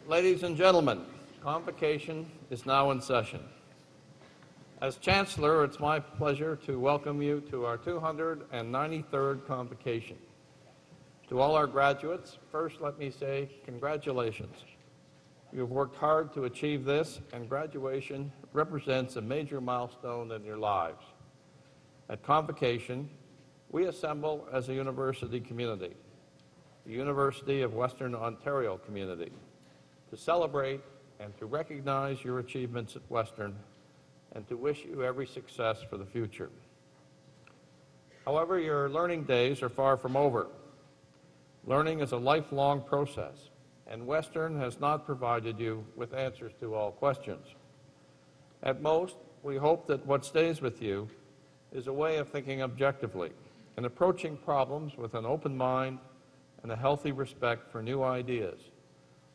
Ladies and gentlemen, Convocation is now in session. As Chancellor, it's my pleasure to welcome you to our 293rd Convocation. To all our graduates, first let me say congratulations. You have worked hard to achieve this, and graduation represents a major milestone in your lives. At Convocation, we assemble as a university community, the University of Western Ontario community, to celebrate and to recognize your achievements at Western and to wish you every success for the future. However, your learning days are far from over. Learning is a lifelong process, and Western has not provided you with answers to all questions. At most, we hope that what stays with you is a way of thinking objectively and approaching problems with an open mind and a healthy respect for new ideas,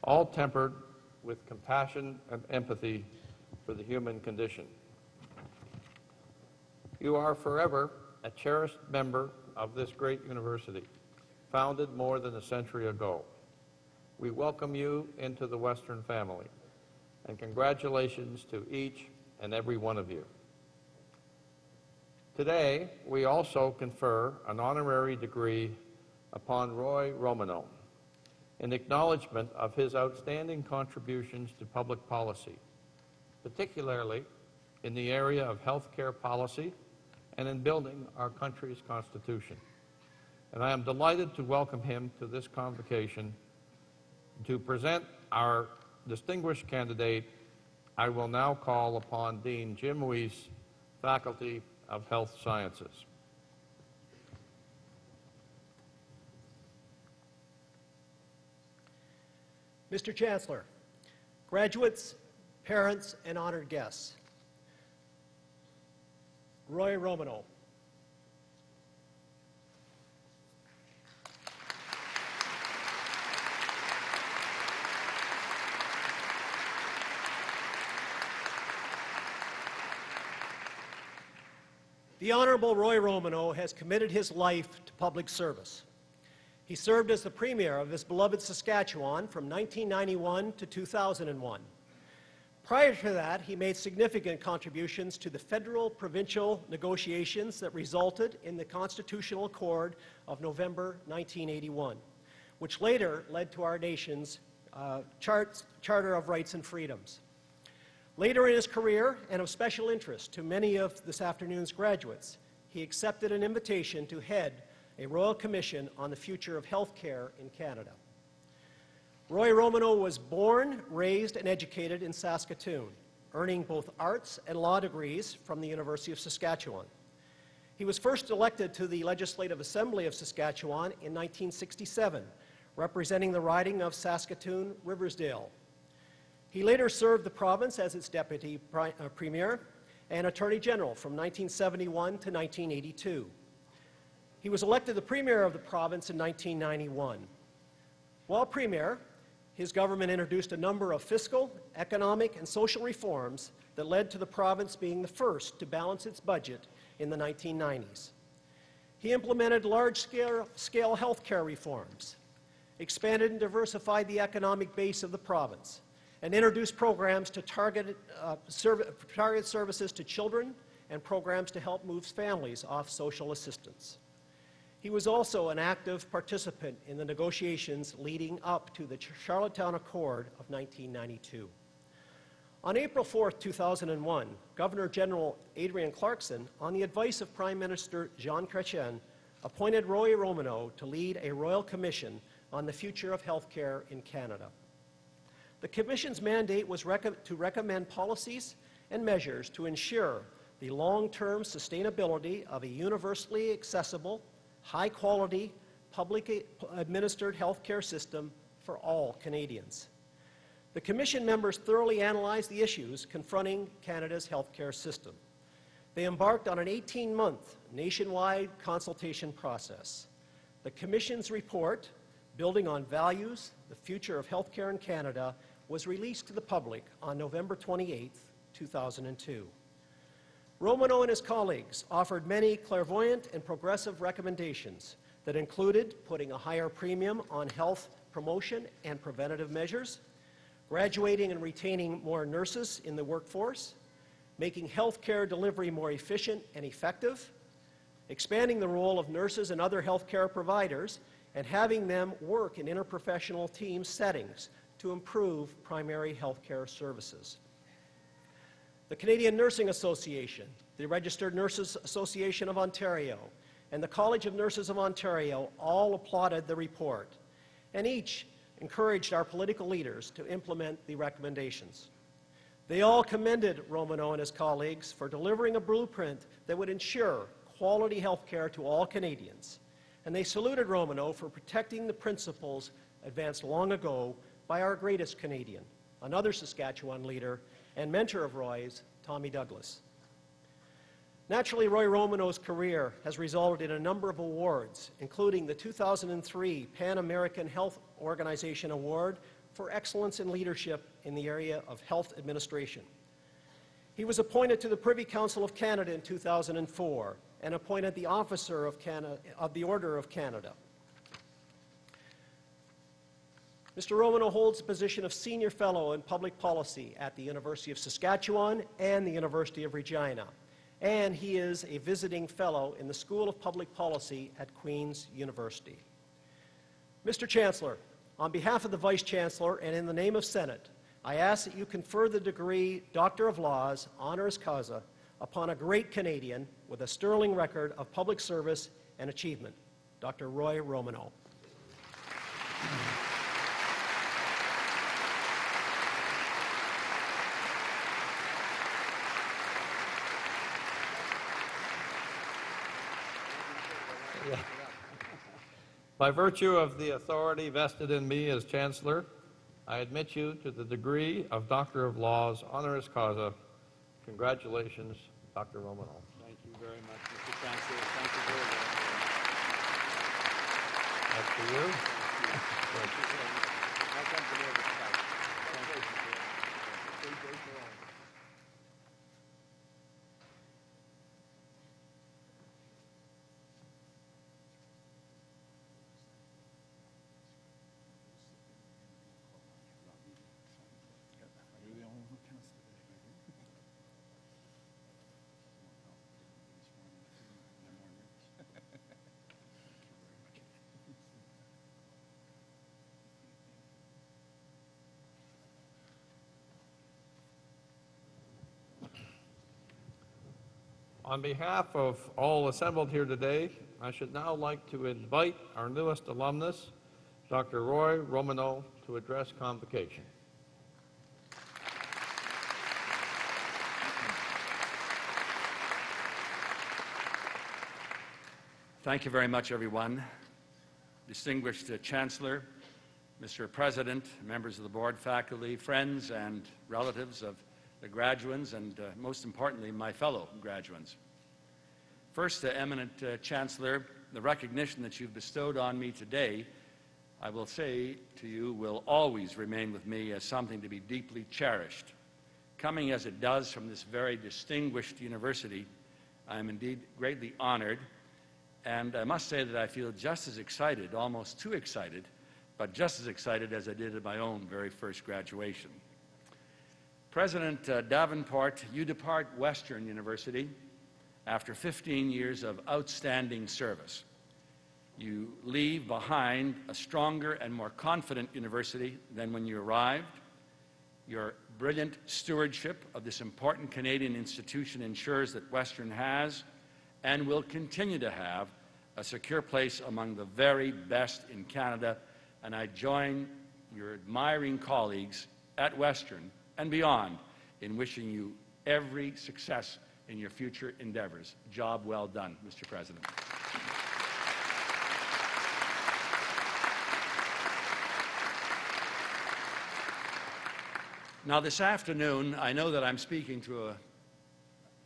all tempered with compassion and empathy for the human condition. You are forever a cherished member of this great university, founded more than a century ago. We welcome you into the Western family, and congratulations to each and every one of you. Today, we also confer an honorary degree upon Roy Romanow, in acknowledgement of his outstanding contributions to public policy, particularly in the area of healthcare policy and in building our country's Constitution. And I am delighted to welcome him to this convocation. To present our distinguished candidate, I will now call upon Dean Jim Weiss, Faculty of Health Sciences. Mr. Chancellor, graduates, parents, and honored guests, Roy Romanow. The Honorable Roy Romanow has committed his life to public service. He served as the Premier of his beloved Saskatchewan from 1991 to 2001. Prior to that, he made significant contributions to the federal-provincial negotiations that resulted in the Constitutional Accord of November 1981, which later led to our nation's Charter of Rights and Freedoms. Later in his career, and of special interest to many of this afternoon's graduates, he accepted an invitation to head a Royal Commission on the Future of Healthcare in Canada. Roy Romanow was born, raised, and educated in Saskatoon, earning both arts and law degrees from the University of Saskatchewan. He was first elected to the Legislative Assembly of Saskatchewan in 1967, representing the riding of Saskatoon-Riversdale. He later served the province as its Deputy Premier and Attorney General from 1971 to 1982. He was elected the Premier of the province in 1991. While Premier, his government introduced a number of fiscal, economic, and social reforms that led to the province being the first to balance its budget in the 1990s. He implemented large-scale healthcare reforms, expanded and diversified the economic base of the province, and introduced programs to target services to children and programs to help move families off social assistance. He was also an active participant in the negotiations leading up to the Charlottetown Accord of 1992. On April 4, 2001, Governor General Adrian Clarkson, on the advice of Prime Minister Jean Chrétien, appointed Roy Romanow to lead a Royal Commission on the future of healthcare in Canada. The Commission's mandate was to recommend policies and measures to ensure the long-term sustainability of a universally accessible, high-quality, publicly administered healthcare system for all Canadians. The Commission members thoroughly analyzed the issues confronting Canada's healthcare system. They embarked on an 18-month nationwide consultation process. The Commission's report, Building on Values, the Future of Healthcare in Canada, was released to the public on November 28, 2002. Romanow and his colleagues offered many clairvoyant and progressive recommendations that included putting a higher premium on health promotion and preventative measures, graduating and retaining more nurses in the workforce, making healthcare delivery more efficient and effective, expanding the role of nurses and other healthcare providers, and having them work in interprofessional team settings to improve primary healthcare services. The Canadian Nursing Association, the Registered Nurses Association of Ontario, and the College of Nurses of Ontario all applauded the report, and each encouraged our political leaders to implement the recommendations. They all commended Romanow and his colleagues for delivering a blueprint that would ensure quality health care to all Canadians, and they saluted Romanow for protecting the principles advanced long ago by our greatest Canadian, another Saskatchewan leader and mentor of Roy's, Tommy Douglas. Naturally, Roy Romanow's career has resulted in a number of awards, including the 2003 Pan American Health Organization Award for Excellence in Leadership in the area of health administration. He was appointed to the Privy Council of Canada in 2004 and appointed the Officer of the Order of Canada. Mr. Romanow holds the position of Senior Fellow in Public Policy at the University of Saskatchewan and the University of Regina, and he is a visiting fellow in the School of Public Policy at Queen's University. Mr. Chancellor, on behalf of the Vice Chancellor and in the name of Senate, I ask that you confer the degree Doctor of Laws, honoris causa, upon a great Canadian with a sterling record of public service and achievement, Dr. Roy Romanow. By virtue of the authority vested in me as Chancellor, I admit you to the degree of Doctor of Laws, honoris causa. Congratulations, Dr. Romanow. Thank you very much, Mr. Chancellor. Thank you very much. That's for you. Welcome to the Thank you. On behalf of all assembled here today, I should now like to invite our newest alumnus, Dr. Roy Romanow, to address Convocation. Thank you very much, everyone. Distinguished Chancellor, Mr. President, members of the board, faculty, friends, and relatives of the graduands, and most importantly, my fellow graduands. First, eminent Chancellor, the recognition that you've bestowed on me today, I will say to you, will always remain with me as something to be deeply cherished. Coming as it does from this very distinguished university, I am indeed greatly honored, and I must say that I feel just as excited, almost too excited, but just as excited as I did at my own very first graduation. President Davenport, you depart Western University after 15 years of outstanding service. You leave behind a stronger and more confident university than when you arrived. Your brilliant stewardship of this important Canadian institution ensures that Western has and will continue to have a secure place among the very best in Canada, and I join your admiring colleagues at Western and beyond in wishing you every success in your future endeavors. Job well done, Mr. President. Now, this afternoon, I know that I'm speaking to a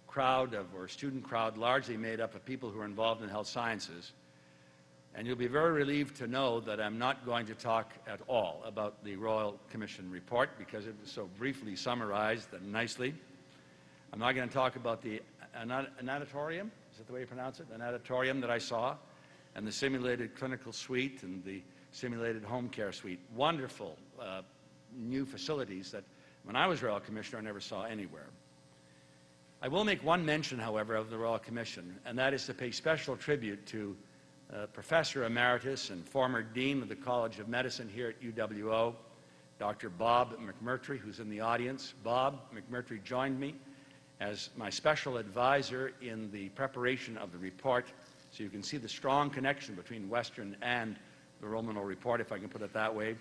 crowd of, or student crowd largely made up of people who are involved in health sciences, and you'll be very relieved to know that I'm not going to talk at all about the Royal Commission report because it was so briefly summarized and nicely. I'm not going to talk about the anatorium, is that the way you pronounce it? Anatorium that I saw, and the simulated clinical suite and the simulated home care suite. Wonderful, new facilities that when I was Royal Commissioner I never saw anywhere. I will make one mention, however, of the Royal Commission, and that is to pay special tribute to Professor Emeritus and former Dean of the College of Medicine here at UWO, Dr. Bob McMurtry, who's in the audience. Bob McMurtry joined me as my special advisor in the preparation of the report, so you can see the strong connection between Western and the Romanow report, if I can put it that way.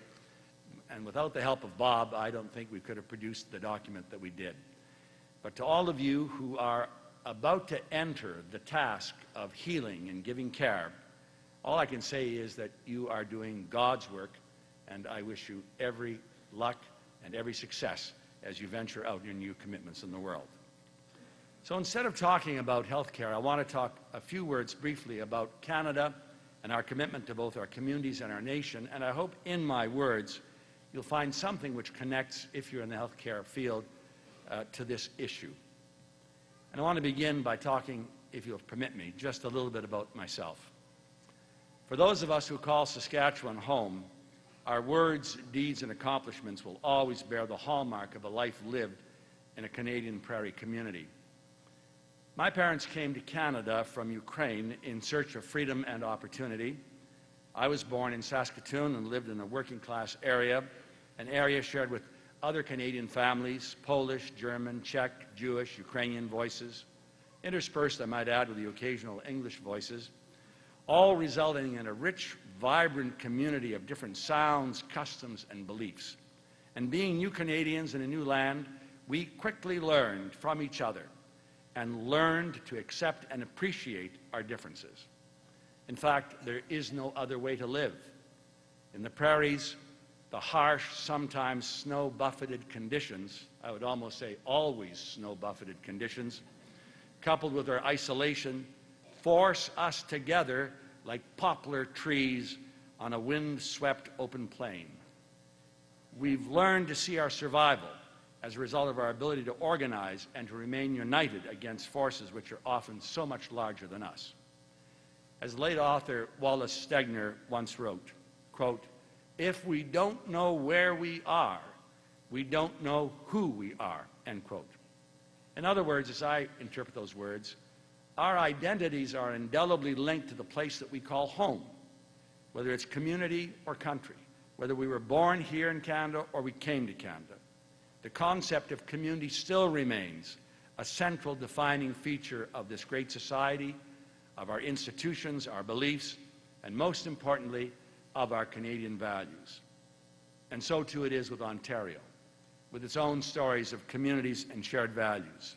And without the help of Bob, I don't think we could have produced the document that we did. But to all of you who are about to enter the task of healing and giving care, all I can say is that you are doing God's work, and I wish you every luck and every success as you venture out your new commitments in the world. So instead of talking about healthcare, I want to talk a few words briefly about Canada and our commitment to both our communities and our nation, and I hope in my words you'll find something which connects, if you're in the healthcare field, to this issue. And I want to begin by talking, if you'll permit me, just a little bit about myself. For those of us who call Saskatchewan home, our words, deeds, and accomplishments will always bear the hallmark of a life lived in a Canadian prairie community. My parents came to Canada from Ukraine in search of freedom and opportunity. I was born in Saskatoon and lived in a working-class area, an area shared with other Canadian families, Polish, German, Czech, Jewish, Ukrainian voices, interspersed, I might add, with the occasional English voices, all resulting in a rich, vibrant community of different sounds, customs, and beliefs. And being new Canadians in a new land, we quickly learned from each other and learned to accept and appreciate our differences. In fact, there is no other way to live. In the prairies, the harsh, sometimes snow-buffeted conditions, I would almost say always snow-buffeted conditions, coupled with our isolation, force us together like poplar trees on a wind-swept open plain. We've learned to see our survival as a result of our ability to organize and to remain united against forces which are often so much larger than us. As late author Wallace Stegner once wrote, quote, "If we don't know where we are, we don't know who we are," end quote. In other words, as I interpret those words, our identities are indelibly linked to the place that we call home, whether it's community or country, whether we were born here in Canada or we came to Canada. The concept of community still remains a central defining feature of this great society, of our institutions, our beliefs, and most importantly, of our Canadian values. And so too it is with Ontario, with its own stories of communities and shared values.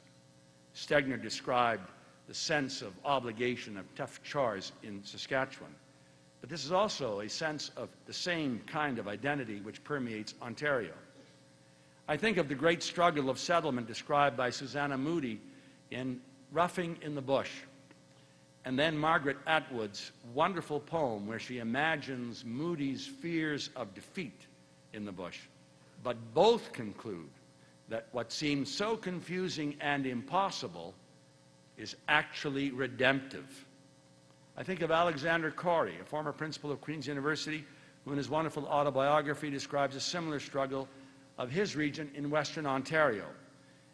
Stegner described the sense of obligation of tough chores in Saskatchewan, but this is also a sense of the same kind of identity which permeates Ontario. I think of the great struggle of settlement described by Susanna Moodie in Roughing in the Bush, and then Margaret Atwood's wonderful poem where she imagines Moody's fears of defeat in the bush. But both conclude that what seems so confusing and impossible is actually redemptive. I think of Alexander Corey, a former principal of Queen's University, who in his wonderful autobiography describes a similar struggle of his region in Western Ontario.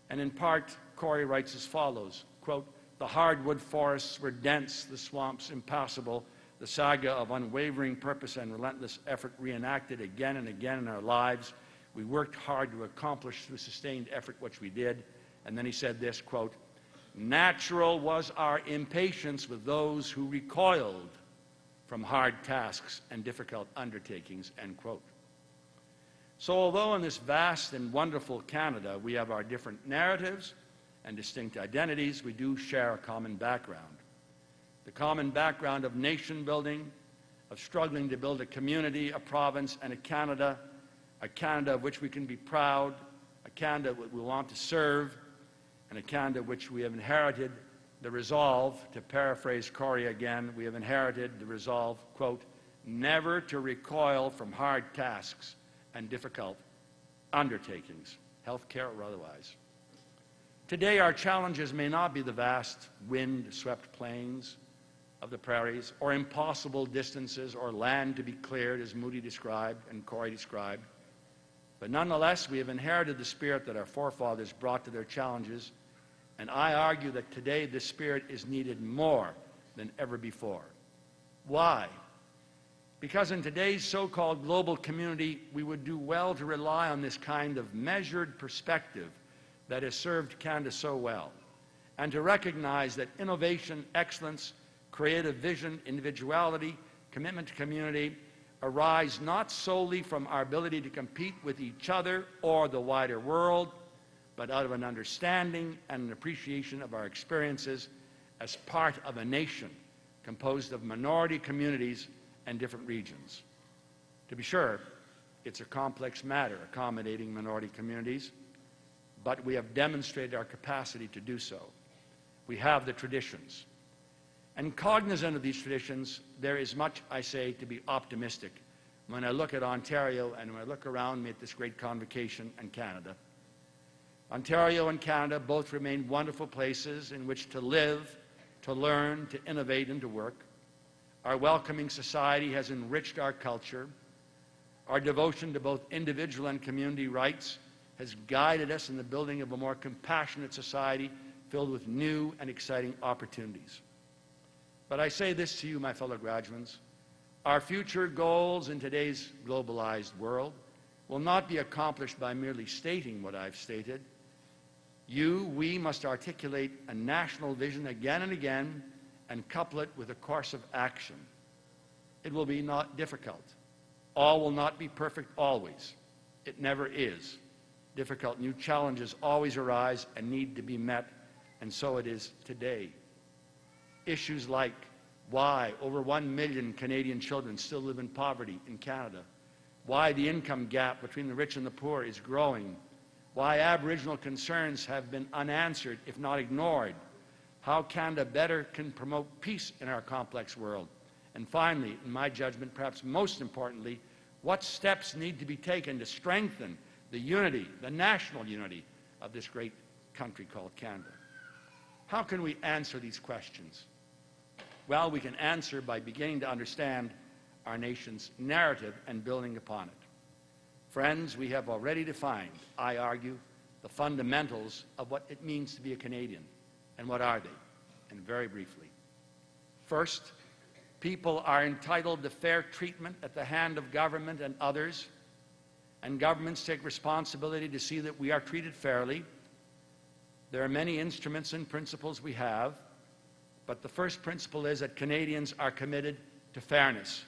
And in part, Corey writes as follows, quote, "The hardwood forests were dense, the swamps impassable, the saga of unwavering purpose and relentless effort reenacted again and again in our lives. We worked hard to accomplish through sustained effort what we did." And then he said this, quote, "Natural was our impatience with those who recoiled from hard tasks and difficult undertakings," end quote. So although in this vast and wonderful Canada we have our different narratives and distinct identities, we do share a common background. The common background of nation building, of struggling to build a community, a province, and a Canada of which we can be proud, a Canada that we want to serve, and a Canada which we have inherited the resolve, to paraphrase Corey again, we have inherited the resolve, quote, "never to recoil from hard tasks and difficult undertakings, healthcare or otherwise." Today, our challenges may not be the vast wind-swept plains of the prairies, or impossible distances or land to be cleared, as Moody described and Corey described. But nonetheless, we have inherited the spirit that our forefathers brought to their challenges, and I argue that today this spirit is needed more than ever before. Why? Because in today's so-called global community, we would do well to rely on this kind of measured perspective that has served Canada so well, and to recognize that innovation, excellence, creative vision, individuality, commitment to community arise not solely from our ability to compete with each other or the wider world, but out of an understanding and an appreciation of our experiences as part of a nation composed of minority communities and different regions. To be sure, it's a complex matter accommodating minority communities, but we have demonstrated our capacity to do so. We have the traditions. And cognizant of these traditions, there is much, I say, to be optimistic when I look at Ontario and when I look around me at this great convocation and Canada. Ontario and Canada both remain wonderful places in which to live, to learn, to innovate, and to work. Our welcoming society has enriched our culture. Our devotion to both individual and community rights has guided us in the building of a more compassionate society filled with new and exciting opportunities. But I say this to you, my fellow graduates, our future goals in today's globalized world will not be accomplished by merely stating what I've stated. We must articulate a national vision again and again and couple it with a course of action. It will be not difficult. All will not be perfect always. It never is. Difficult new challenges always arise and need to be met, and so it is today. Issues like why over 1 million Canadian children still live in poverty in Canada, why the income gap between the rich and the poor is growing, why Aboriginal concerns have been unanswered, if not ignored, how Canada better can promote peace in our complex world, and finally, in my judgment, perhaps most importantly, what steps need to be taken to strengthen the unity, the national unity of this great country called Canada. How can we answer these questions? Well, we can answer by beginning to understand our nation's narrative and building upon it. Friends, we have already defined, I argue, the fundamentals of what it means to be a Canadian. And what are they? And very briefly. First, people are entitled to fair treatment at the hand of government and others, and governments take responsibility to see that we are treated fairly. There are many instruments and principles we have, but the first principle is that Canadians are committed to fairness.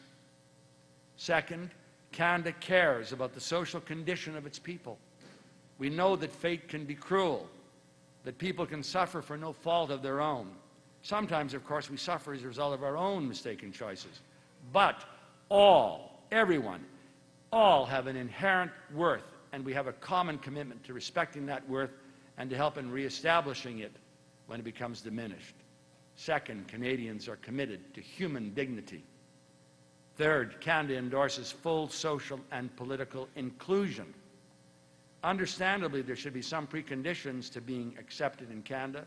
Second, Canada cares about the social condition of its people. We know that fate can be cruel, that people can suffer for no fault of their own. Sometimes, of course, we suffer as a result of our own mistaken choices. But everyone, all have an inherent worth, and we have a common commitment to respecting that worth and to help in reestablishing it when it becomes diminished. Second, Canadians are committed to human dignity. Third, Canada endorses full social and political inclusion. Understandably, there should be some preconditions to being accepted in Canada,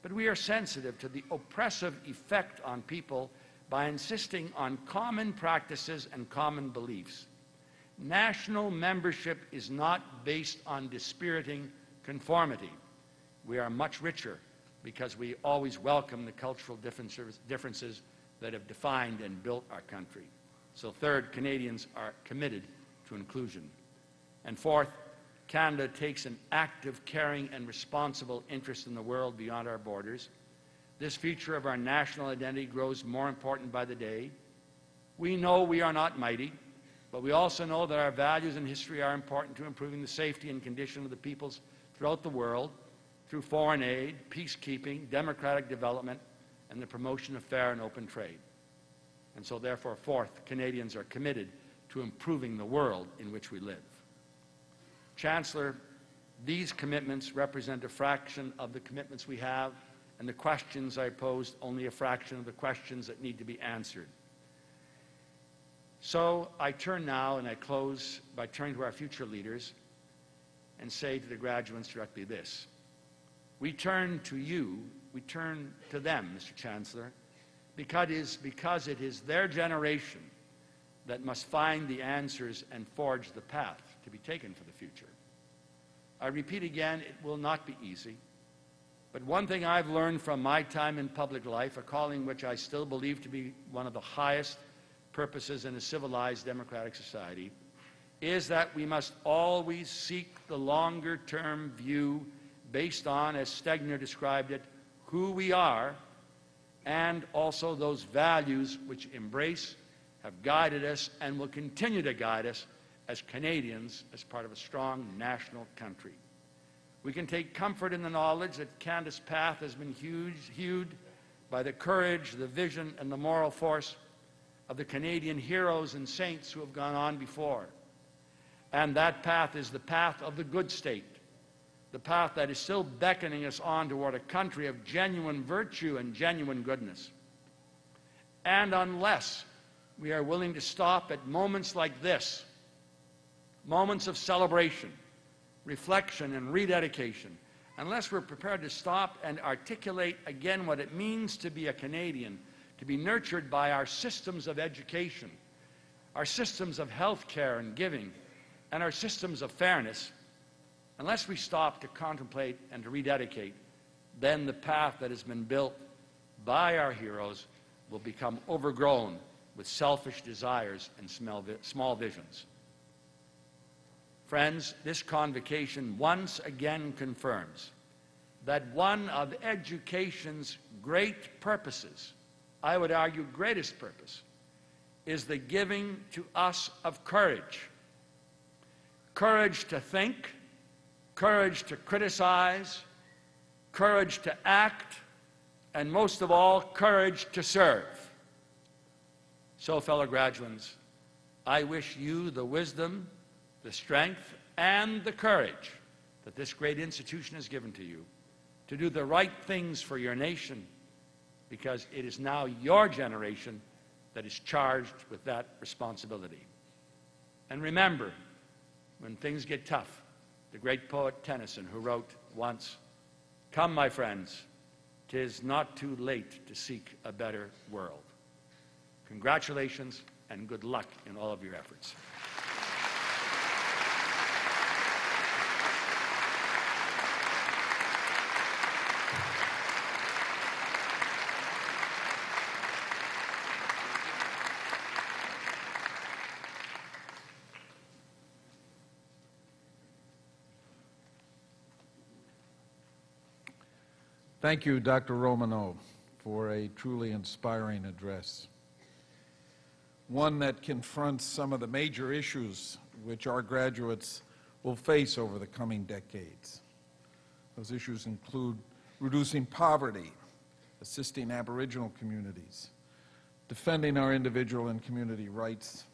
but we are sensitive to the oppressive effect on people by insisting on common practices and common beliefs. National membership is not based on dispiriting conformity. We are much richer because we always welcome the cultural differences that have defined and built our country. So third, Canadians are committed to inclusion. And fourth, Canada takes an active, caring, and responsible interest in the world beyond our borders. This feature of our national identity grows more important by the day. We know we are not mighty, but we also know that our values and history are important to improving the safety and condition of the peoples throughout the world through foreign aid, peacekeeping, democratic development, and the promotion of fair and open trade. And so therefore, fourth, Canadians are committed to improving the world in which we live. Chancellor, these commitments represent a fraction of the commitments we have, and the questions I posed only a fraction of the questions that need to be answered. So I turn now, and I close by turning to our future leaders and say to the graduates directly this. We turn to you, we turn to them, Mr. Chancellor, because it is their generation that must find the answers and forge the path. to be taken for the future. I repeat again, it will not be easy. But one thing I've learned from my time in public life, a calling which I still believe to be one of the highest purposes in a civilized democratic society, is that we must always seek the longer-term view based on, as Stegner described it, who we are, and also those values which embrace, have guided us, and will continue to guide us as Canadians, as part of a strong national country. We can take comfort in the knowledge that Canada's path has been hewed by the courage, the vision, and the moral force of the Canadian heroes and saints who have gone on before. And that path is the path of the good state, the path that is still beckoning us on toward a country of genuine virtue and genuine goodness. And unless we are willing to stop at moments like this, moments of celebration, reflection, and rededication, unless we're prepared to stop and articulate again what it means to be a Canadian, to be nurtured by our systems of education, our systems of health care and giving, and our systems of fairness, unless we stop to contemplate and to rededicate, then the path that has been built by our heroes will become overgrown with selfish desires and small visions. Friends, this convocation once again confirms that one of education's great purposes, I would argue greatest purpose, is the giving to us of courage. Courage to think, courage to criticize, courage to act, and most of all, courage to serve. So, fellow graduates, I wish you the wisdom, the strength, and the courage that this great institution has given to you to do the right things for your nation, because it is now your generation that is charged with that responsibility. And remember, when things get tough, the great poet Tennyson, who wrote once, "Come, my friends, 'tis not too late to seek a better world." Congratulations and good luck in all of your efforts. Thank you, Dr. Romanow, for a truly inspiring address. One that confronts some of the major issues which our graduates will face over the coming decades. Those issues include reducing poverty, assisting Aboriginal communities, defending our individual and community rights,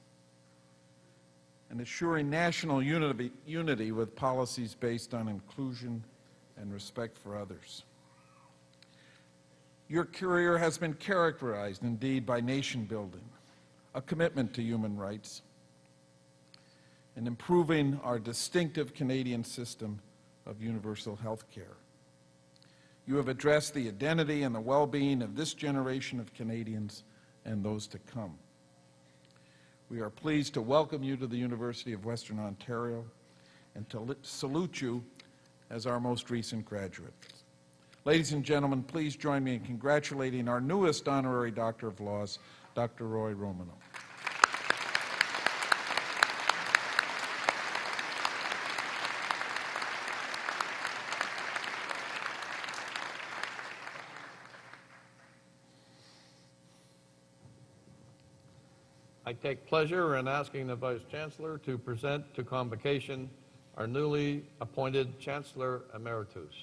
and assuring national unity with policies based on inclusion and respect for others. Your career has been characterized, indeed, by nation building, a commitment to human rights, and improving our distinctive Canadian system of universal health care. You have addressed the identity and the well-being of this generation of Canadians and those to come. We are pleased to welcome you to the University of Western Ontario and to salute you as our most recent graduate. Ladies and gentlemen, please join me in congratulating our newest Honorary Doctor of Laws, Dr. Roy Romanow. I take pleasure in asking the Vice Chancellor to present to Convocation our newly appointed Chancellor Emeritus.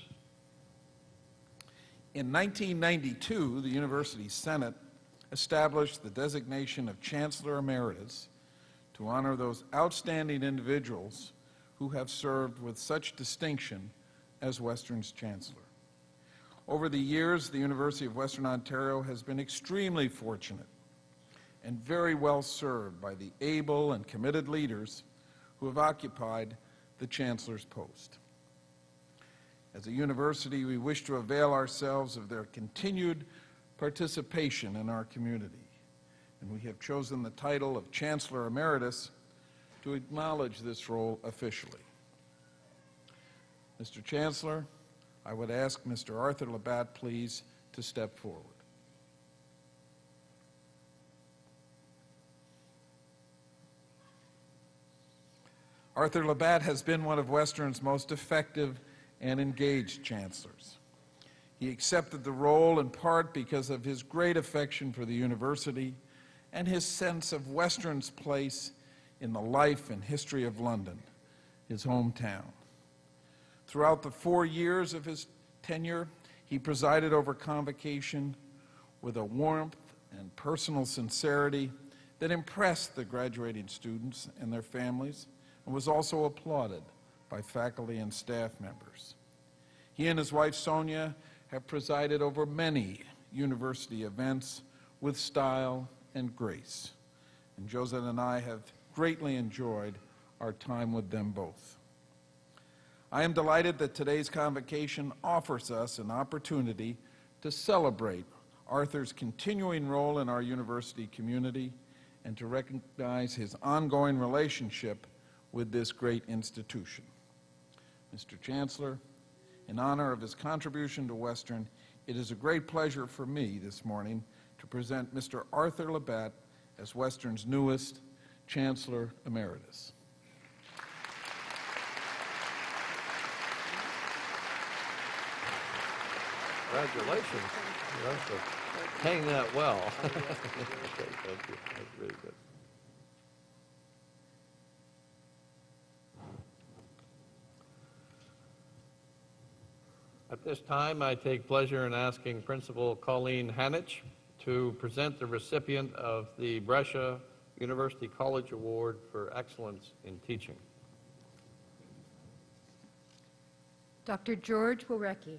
In 1992, the University Senate established the designation of Chancellor Emeritus to honor those outstanding individuals who have served with such distinction as Western's Chancellor. Over the years, the University of Western Ontario has been extremely fortunate and very well served by the able and committed leaders who have occupied the Chancellor's post. As a university, we wish to avail ourselves of their continued participation in our community, and we have chosen the title of Chancellor Emeritus to acknowledge this role officially. Mr. Chancellor, I would ask Mr. Arthur Labatt, please, to step forward. Arthur Labatt has been one of Western's most effective and engaged chancellors. He accepted the role in part because of his great affection for the university and his sense of Western's place in the life and history of London, his hometown. Throughout the 4 years of his tenure, he presided over Convocation with a warmth and personal sincerity that impressed the graduating students and their families, and was also applauded by faculty and staff members. He and his wife, Sonia, have presided over many university events with style and grace, and Josette and I have greatly enjoyed our time with them both. I am delighted that today's convocation offers us an opportunity to celebrate Arthur's continuing role in our university community and to recognize his ongoing relationship with this great institution. Mr. Chancellor, in honor of his contribution to Western, it is a great pleasure for me this morning to present Mr. Arthur Labatt as Western's newest Chancellor Emeritus. Congratulations. You're hanging that well. Okay, thank you. That's really good. At this time, I take pleasure in asking Principal Colleen Hanich to present the recipient of the Brescia University College Award for Excellence in Teaching. Dr. George Wirecki.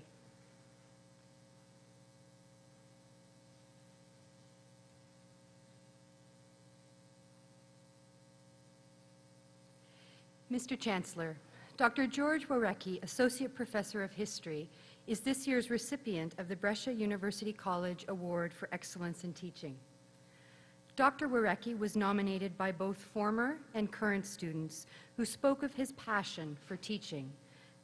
Mr. Chancellor, Dr. George Wirecki, Associate Professor of History, is this year's recipient of the Brescia University College Award for Excellence in Teaching. Dr. Wirecki was nominated by both former and current students who spoke of his passion for teaching,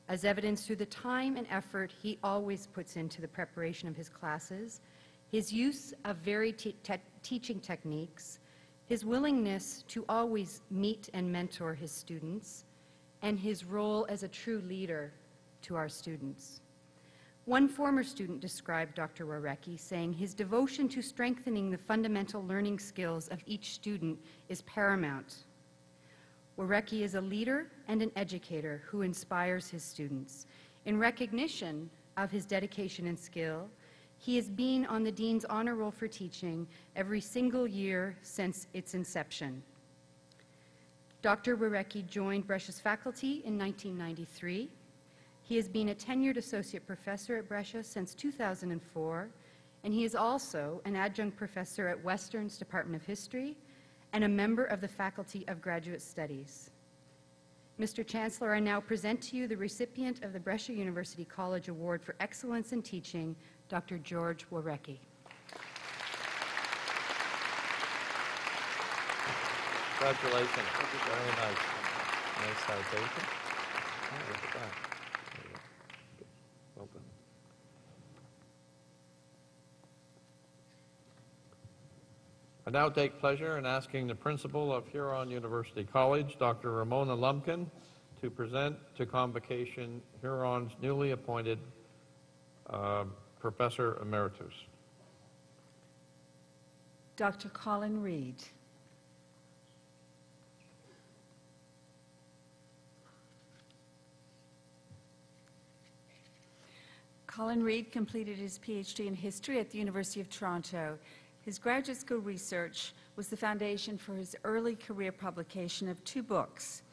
as evidenced through the time and effort he always puts into the preparation of his classes, his use of varied teaching techniques, his willingness to always meet and mentor his students, and his role as a true leader to our students. One former student described Dr. Wirecki, saying his devotion to strengthening the fundamental learning skills of each student is paramount. Wirecki is a leader and an educator who inspires his students. In recognition of his dedication and skill, he has been on the Dean's Honor Roll for Teaching every single year since its inception. Dr. Wirecki joined Brescia's faculty in 1993. He has been a tenured associate professor at Brescia since 2004, and he is also an adjunct professor at Western's Department of History and a member of the Faculty of Graduate Studies. Mr. Chancellor, I now present to you the recipient of the Brescia University College Award for Excellence in Teaching, Dr. George Wirecki. Congratulations. Very nice. Nice citation. Oh, look at that. There you go. Well done. I now take pleasure in asking the principal of Huron University College, Dr. Ramona Lumpkin, to present to Convocation Huron's newly appointed Professor Emeritus. Dr. Colin Reed. Colin Reed completed his PhD in history at the University of Toronto. His graduate school research was the foundation for his early career publication of 2 books,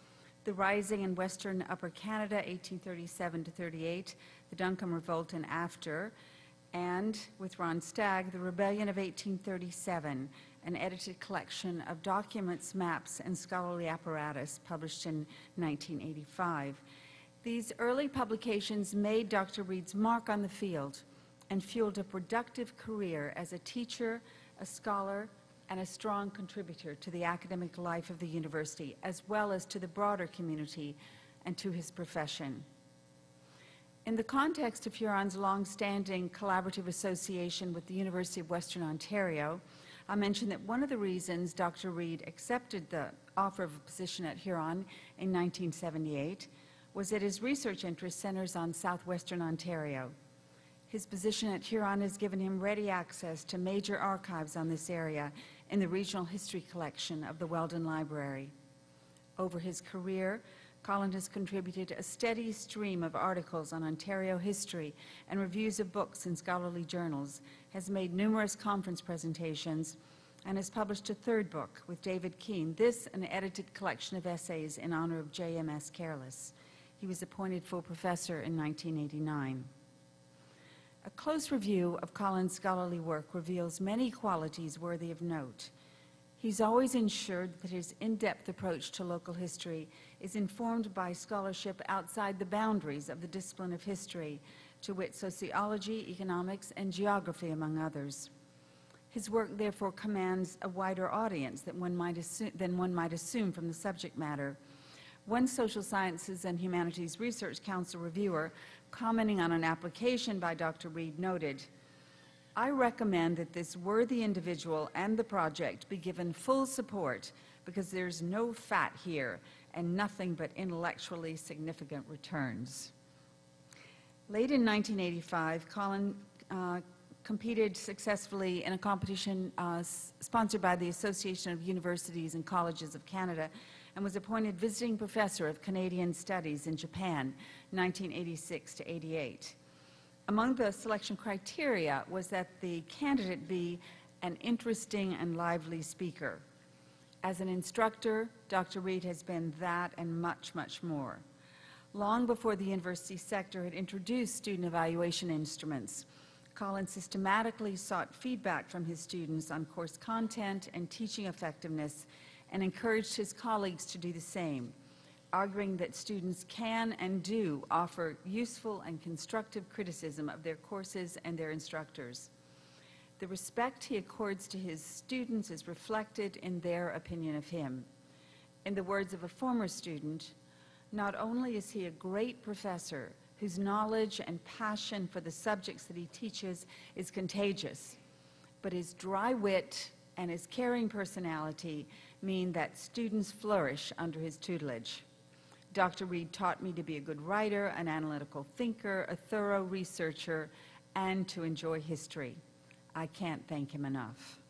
The Rising in Western Upper Canada, 1837 to 38, The Duncombe Revolt and After, and, with Ron Stagg, The Rebellion of 1837, an edited collection of documents, maps, and scholarly apparatus published in 1985. These early publications made Dr. Reed's mark on the field and fueled a productive career as a teacher, a scholar, and a strong contributor to the academic life of the university, as well as to the broader community and to his profession. In the context of Huron's long-standing collaborative association with the University of Western Ontario, I'll mention that one of the reasons Dr. Reid accepted the offer of a position at Huron in 1978 was that his research interest centers on southwestern Ontario. His position at Huron has given him ready access to major archives on this area in the regional history collection of the Weldon Library. Over his career, Colin has contributed a steady stream of articles on Ontario history and reviews of books in scholarly journals, has made numerous conference presentations, and has published a third book with David Keane, this an edited collection of essays in honor of J.M.S. Careless. He was appointed full professor in 1989. A close review of Colin's scholarly work reveals many qualities worthy of note. He's always ensured that his in-depth approach to local history is informed by scholarship outside the boundaries of the discipline of history, to wit, sociology, economics, and geography, among others. His work therefore commands a wider audience than one might assume from the subject matter. One Social Sciences and Humanities Research Council reviewer, commenting on an application by Dr. Reid, noted, "I recommend that this worthy individual and the project be given full support because there's no fat here and nothing but intellectually significant returns." Late in 1985, Colin competed successfully in a competition sponsored by the Association of Universities and Colleges of Canada and was appointed visiting professor of Canadian Studies in Japan, 1986 to 88. Among the selection criteria was that the candidate be an interesting and lively speaker. As an instructor, Dr. Reid has been that and much, much more. Long before the university sector had introduced student evaluation instruments, Colin systematically sought feedback from his students on course content and teaching effectiveness and encouraged his colleagues to do the same, arguing that students can and do offer useful and constructive criticism of their courses and their instructors. The respect he accords to his students is reflected in their opinion of him. In the words of a former student, "Not only is he a great professor whose knowledge and passion for the subjects that he teaches is contagious, but his dry wit and his caring personality mean that students flourish under his tutelage. Dr. Reid taught me to be a good writer, an analytical thinker, a thorough researcher, and to enjoy history. I can't thank him enough."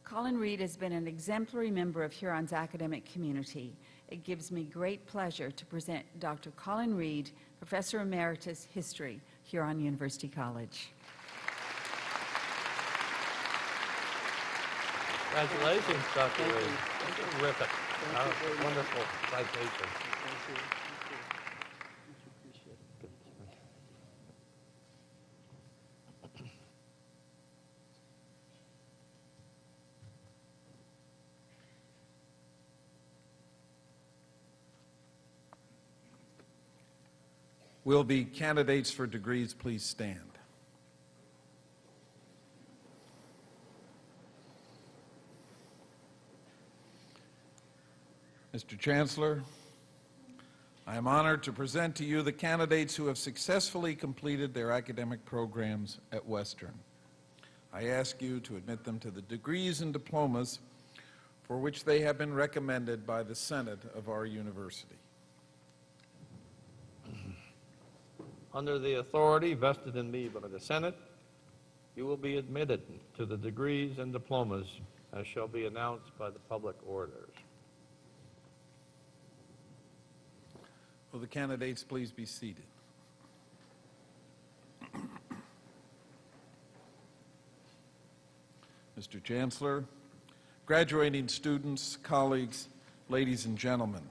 Colin Reid has been an exemplary member of Huron's academic community. It gives me great pleasure to present Dr. Colin Reid, Professor Emeritus, History, Huron University College. Congratulations, Dr. Reid. Terrific. Wonderful citation. Will the candidates for degrees please stand? Mr. Chancellor, I am honored to present to you the candidates who have successfully completed their academic programs at Western. I ask you to admit them to the degrees and diplomas for which they have been recommended by the Senate of our university. Under the authority vested in me by the Senate, you will be admitted to the degrees and diplomas as shall be announced by the public orators. Will the candidates please be seated? Mr. Chancellor, graduating students, colleagues, ladies and gentlemen,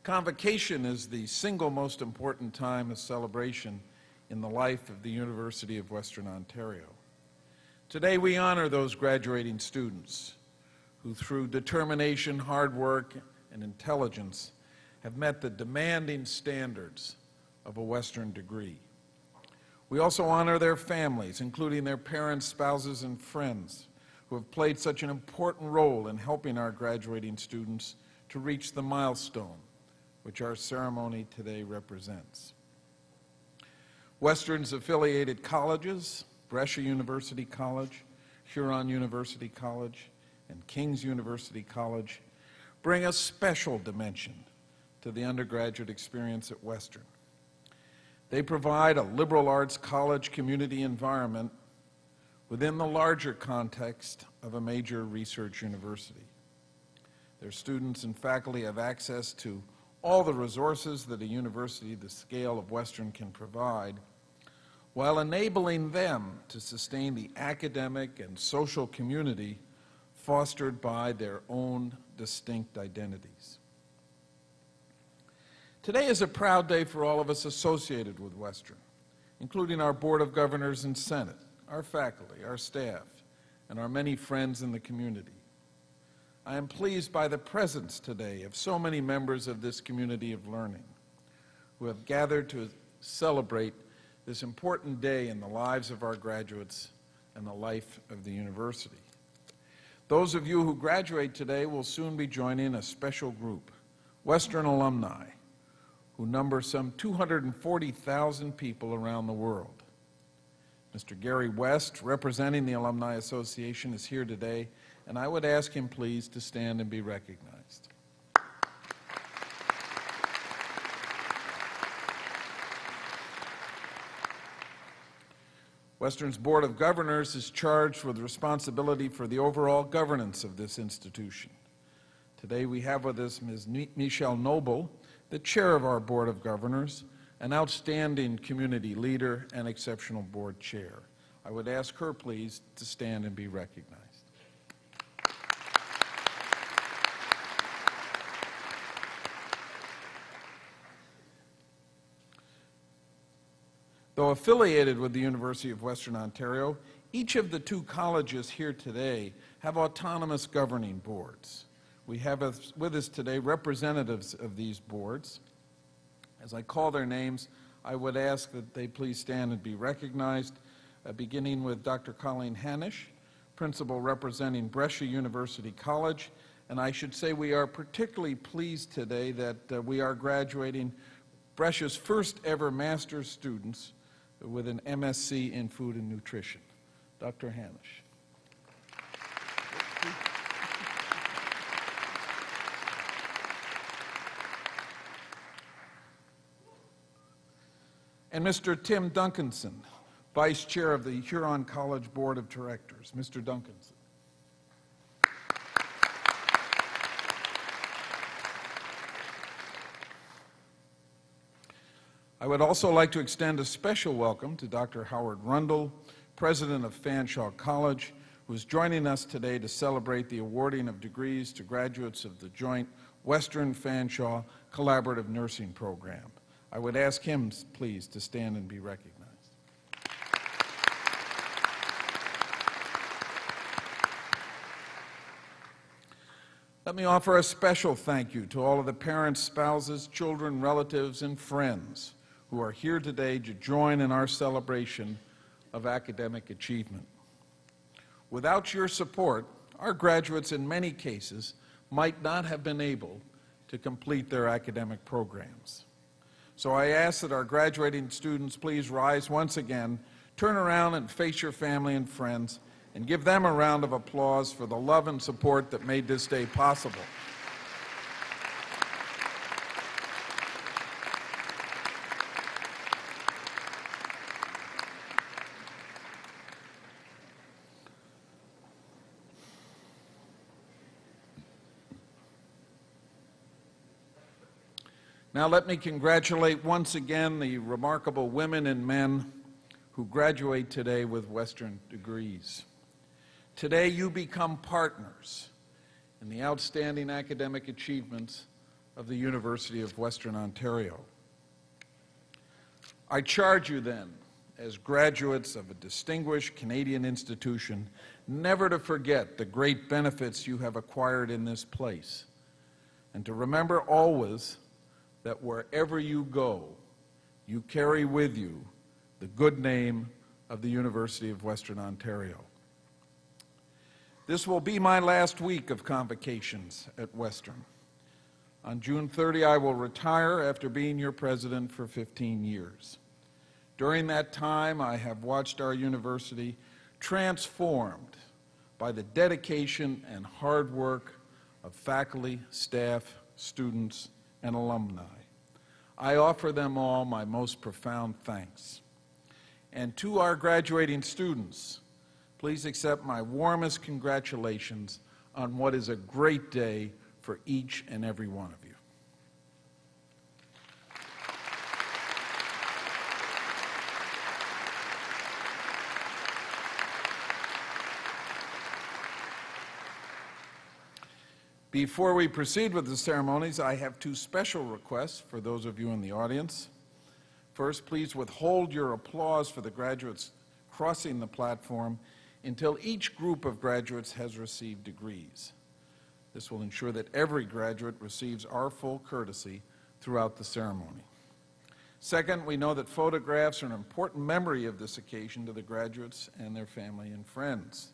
Convocation is the single most important time of celebration in the life of the University of Western Ontario. Today we honor those graduating students who through determination, hard work, and intelligence have met the demanding standards of a Western degree. We also honor their families, including their parents, spouses, and friends, who have played such an important role in helping our graduating students to reach the milestone which our ceremony today represents. Western's affiliated colleges, Brescia University College, Huron University College, and King's University College, bring a special dimension to the undergraduate experience at Western. They provide a liberal arts college community environment within the larger context of a major research university. Their students and faculty have access to all the resources that a university the scale of Western can provide, while enabling them to sustain the academic and social community fostered by their own distinct identities. Today is a proud day for all of us associated with Western, including our Board of Governors and Senate, our faculty, our staff, and our many friends in the community. I am pleased by the presence today of so many members of this community of learning who have gathered to celebrate this important day in the lives of our graduates and the life of the university. Those of you who graduate today will soon be joining a special group, Western alumni, who number some 240,000 people around the world. Mr. Gary West, representing the Alumni Association, is here today, and I would ask him please to stand and be recognized. Western's Board of Governors is charged with responsibility for the overall governance of this institution. Today we have with us Ms. Michelle Noble, the chair of our Board of Governors, an outstanding community leader and exceptional board chair. I would ask her please to stand and be recognized. Though affiliated with the University of Western Ontario, each of the two colleges here today have autonomous governing boards. We have with us today representatives of these boards. As I call their names, I would ask that they please stand and be recognized, beginning with Dr. Colleen Hanisch, principal representing Brescia University College. And I should say we are particularly pleased today that we are graduating Brescia's first ever master's students with an MSc in Food and Nutrition. Dr. Hanisch. And Mr. Tim Duncanson, Vice Chair of the Huron College Board of Directors. Mr. Duncanson. I would also like to extend a special welcome to Dr. Howard Rundle, President of Fanshawe College, who is joining us today to celebrate the awarding of degrees to graduates of the joint Western Fanshawe Collaborative Nursing Program. I would ask him, please, to stand and be recognized. Let me offer a special thank you to all of the parents, spouses, children, relatives, and friends who are here today to join in our celebration of academic achievement. Without your support, our graduates in many cases might not have been able to complete their academic programs. So I ask that our graduating students please rise once again, turn around and face your family and friends, and give them a round of applause for the love and support that made this day possible. Now let me congratulate once again the remarkable women and men who graduate today with Western degrees. Today you become partners in the outstanding academic achievements of the University of Western Ontario. I charge you then, as graduates of a distinguished Canadian institution, never to forget the great benefits you have acquired in this place, and to remember always that wherever you go, you carry with you the good name of the University of Western Ontario. This will be my last week of convocations at Western. On June 30, I will retire after being your president for 15 years. During that time, I have watched our university transformed by the dedication and hard work of faculty, staff, students, and alumni. I offer them all my most profound thanks. And to our graduating students, please accept my warmest congratulations on what is a great day for each and every one of you. Before we proceed with the ceremonies, I have two special requests for those of you in the audience. First, please withhold your applause for the graduates crossing the platform until each group of graduates has received degrees. This will ensure that every graduate receives our full courtesy throughout the ceremony. Second, we know that photographs are an important memory of this occasion to the graduates and their family and friends.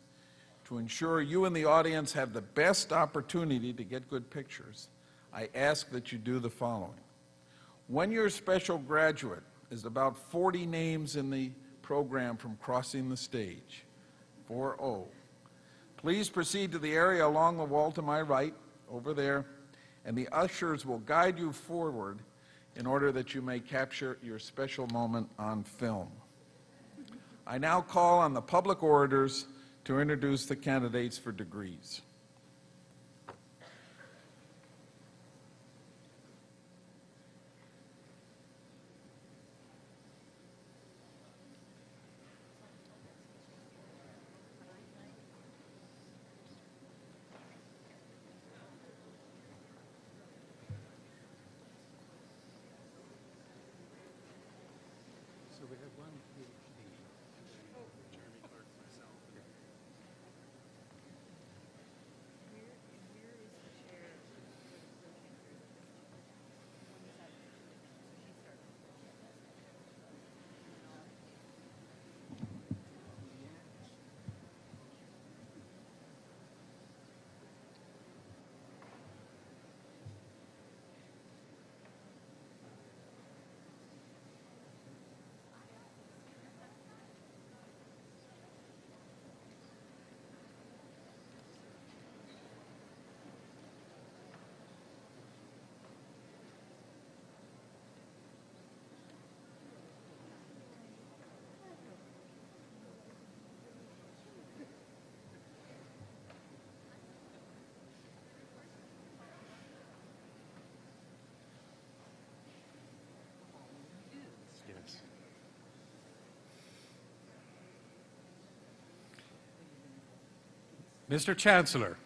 To ensure you in the audience have the best opportunity to get good pictures, I ask that you do the following. When your special graduate is about 40 names in the program from crossing the stage, 4-0, please proceed to the area along the wall to my right, over there, and the ushers will guide you forward in order that you may capture your special moment on film. I now call on the public orators to introduce the candidates for degrees. Mr. Chancellor,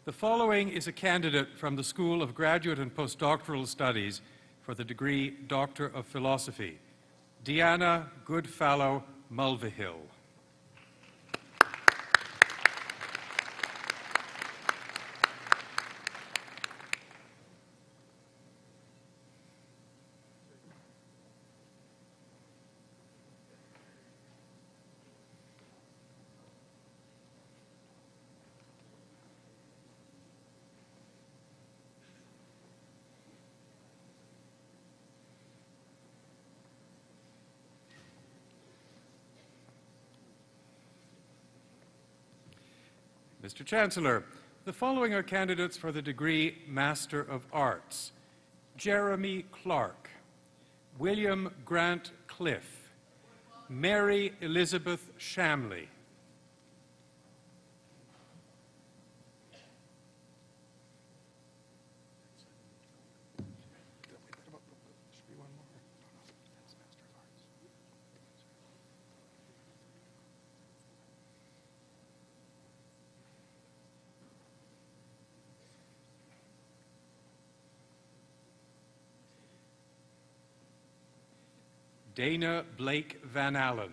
the following is a candidate from the School of Graduate and Postdoctoral Studies for the degree Doctor of Philosophy, Deanna Goodfellow Mulvihill. Mr. Chancellor, the following are candidates for the degree Master of Arts: Jeremy Clark, William Grant Cliff, Mary Elizabeth Shamley. Dana Blake Van Allen.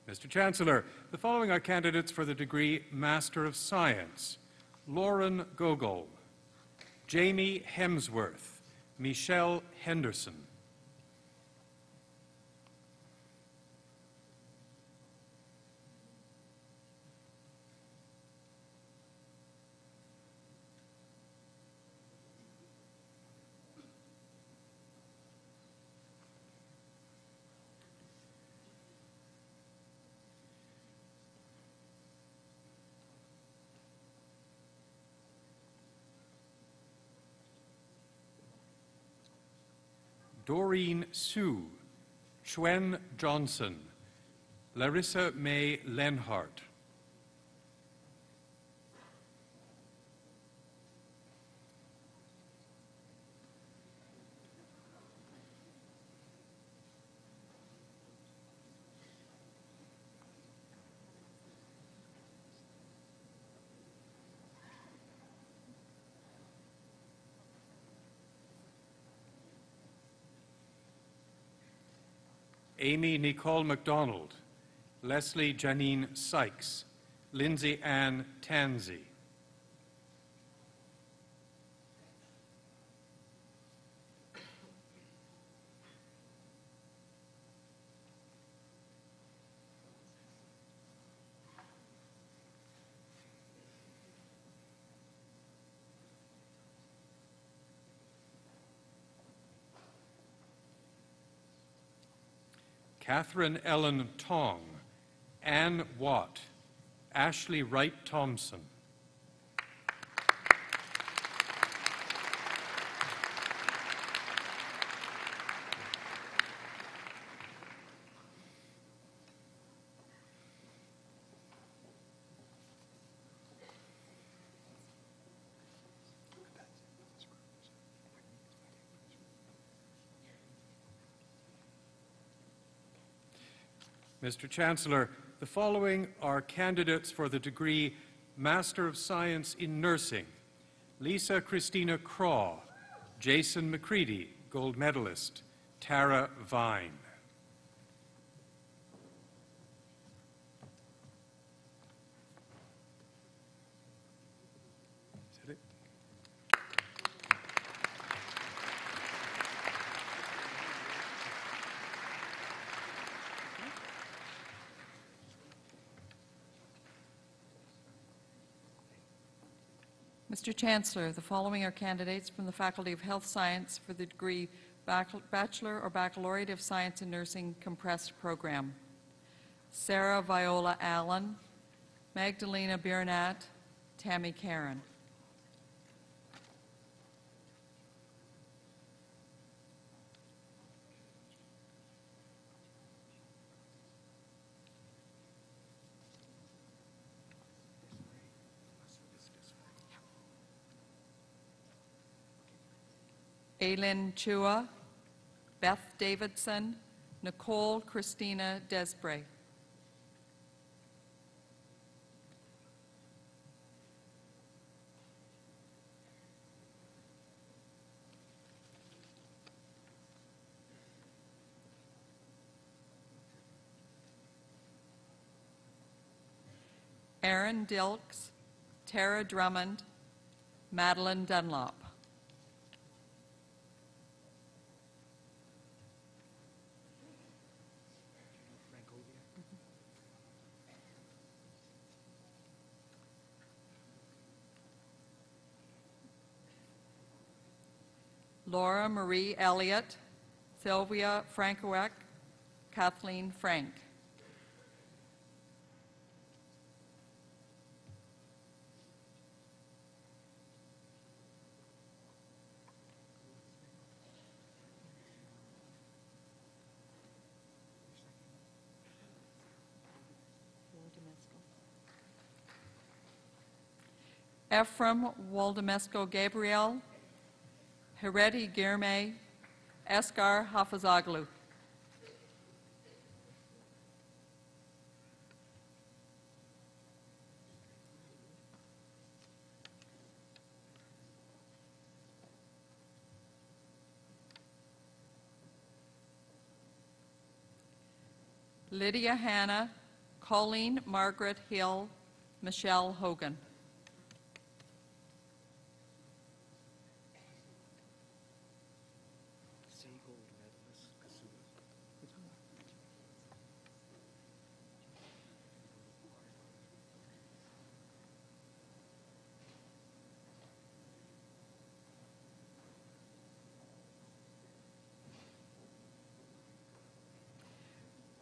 Mr. Chancellor, the following are candidates for the degree Master of Science: Lauren Gogol, Jamie Hemsworth, Michelle Henderson. Doreen Sue, Chuen Johnson, Larissa May Lenhart. Amy Nicole McDonald, Leslie Janine Sykes, Lindsay Ann Tansey. Catherine Ellen Tong, Anne Watt, Ashley Wright Thompson. Mr. Chancellor, the following are candidates for the degree Master of Science in Nursing: Lisa Christina Craw, Jason McCready, gold medalist, Tara Vine. Is that it? Mr. Chancellor, the following are candidates from the Faculty of Health Science for the degree Bachelor or Baccalaureate of Science in Nursing Compressed Program: Sarah Viola Allen, Magdalena Biernat, Tammy Karen. Aylin Chua, Beth Davidson, Nicole Christina Desbray. Aaron Dilks, Tara Drummond, Madeline Dunlop. Laura Marie Elliott, Sylvia Frankowek, Kathleen Frank. Ephraim Waldemesco Gabriel, Hereti Girmay, Eskar Hafizoglu. Lydia Hanna, Colleen Margaret Hill, Michelle Hogan.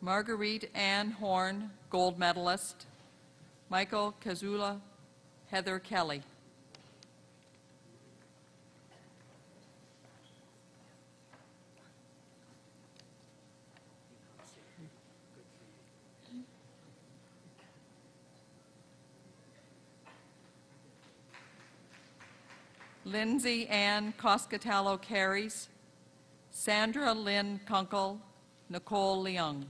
Marguerite Ann Horn, gold medalist. Michael Kazula, Heather Kelly. Lindsay Ann Coscatello Carries. Sandra Lynn Kunkel, Nicole Leung.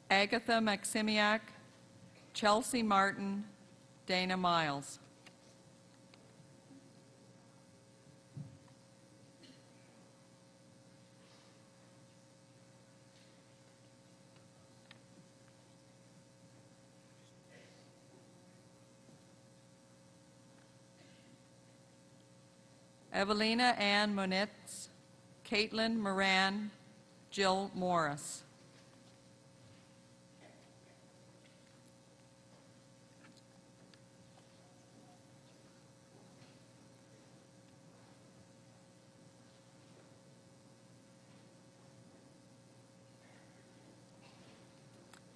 Agatha Maximiak, Chelsea Martin, Dana Miles. Evelina Ann Monitz, Caitlin Moran, Jill Morris.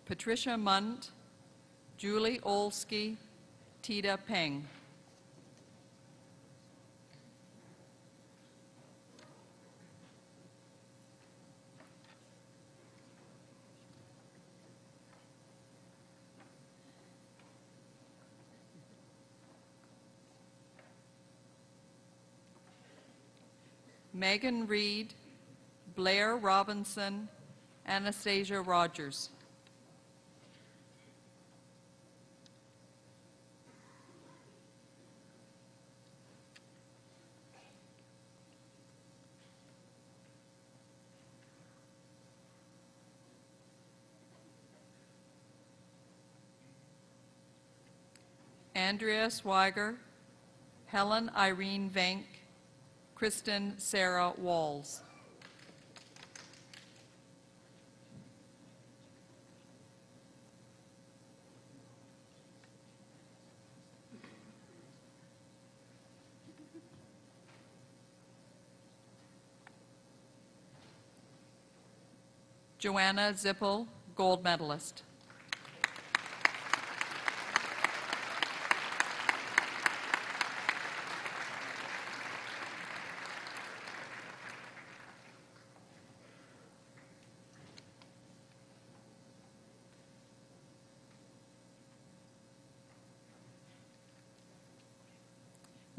Patricia Munt, Julie Olsky, Tita Peng. Megan Reed, Blair Robinson, Anastasia Rogers. Andrea Swiger, Helen Irene Venk, Kristen Sarah Walls. Joanna Zippel, gold medalist.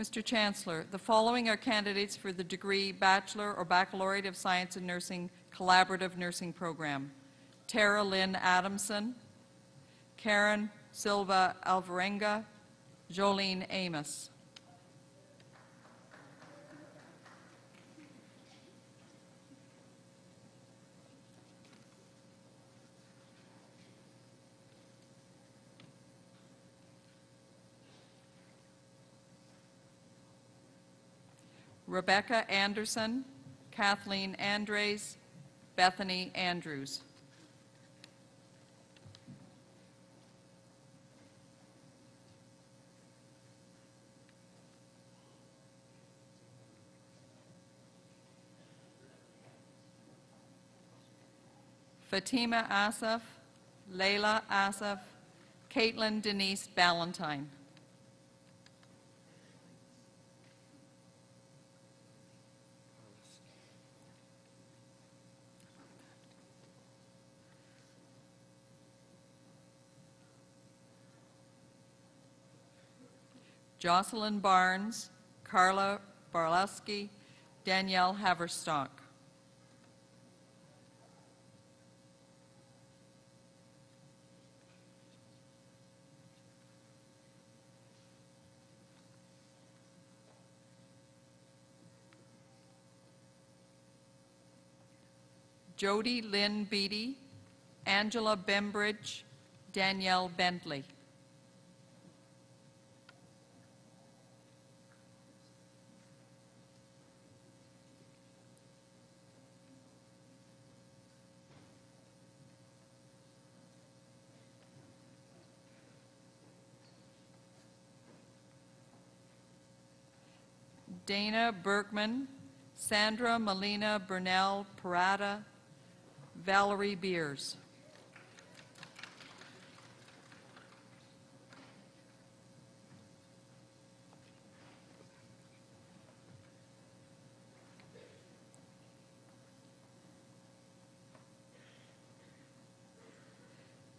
Mr. Chancellor, the following are candidates for the degree Bachelor or Baccalaureate of Science in Nursing Collaborative Nursing Program. Tara Lynn Adamson, Karen Silva Alvarenga, Jolene Amos. Rebecca Anderson, Kathleen Andres, Bethany Andrews. Fatima Asaf, Layla Asaf, Caitlin Denise Ballantyne. Jocelyn Barnes, Carla Barlowski, Danielle Haverstock. Jody Lynn Beatty, Angela Bembridge, Danielle Bentley. Dana Berkman, Sandra Melina Burnell Parada, Valerie Beers.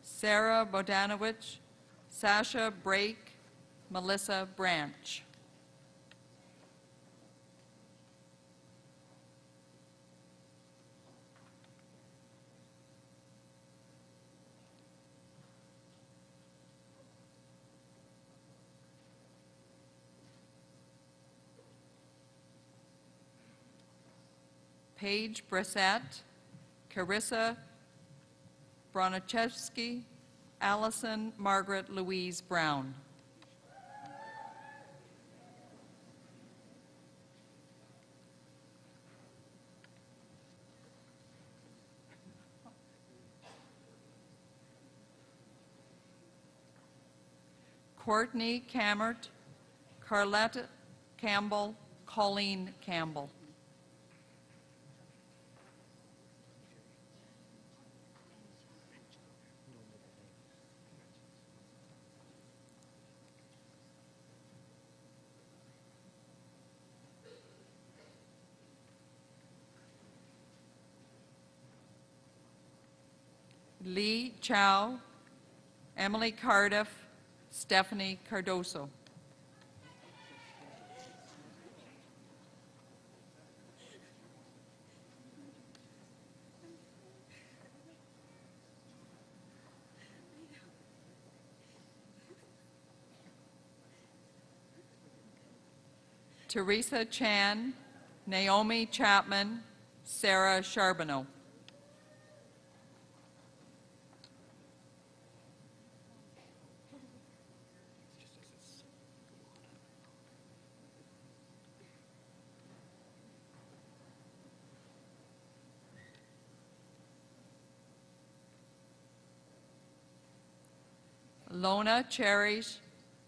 Sarah Bodanowicz, Sasha Brake, Melissa Branch. Paige Brissett, Carissa Bronichewski, Allison Margaret Louise Brown. Courtney Cammert, Carletta Campbell, Colleen Campbell. Lee Chow, Emily Cardiff, Stephanie Cardoso. Teresa Chan, Naomi Chapman, Sarah Charbonneau. Lona Cherish,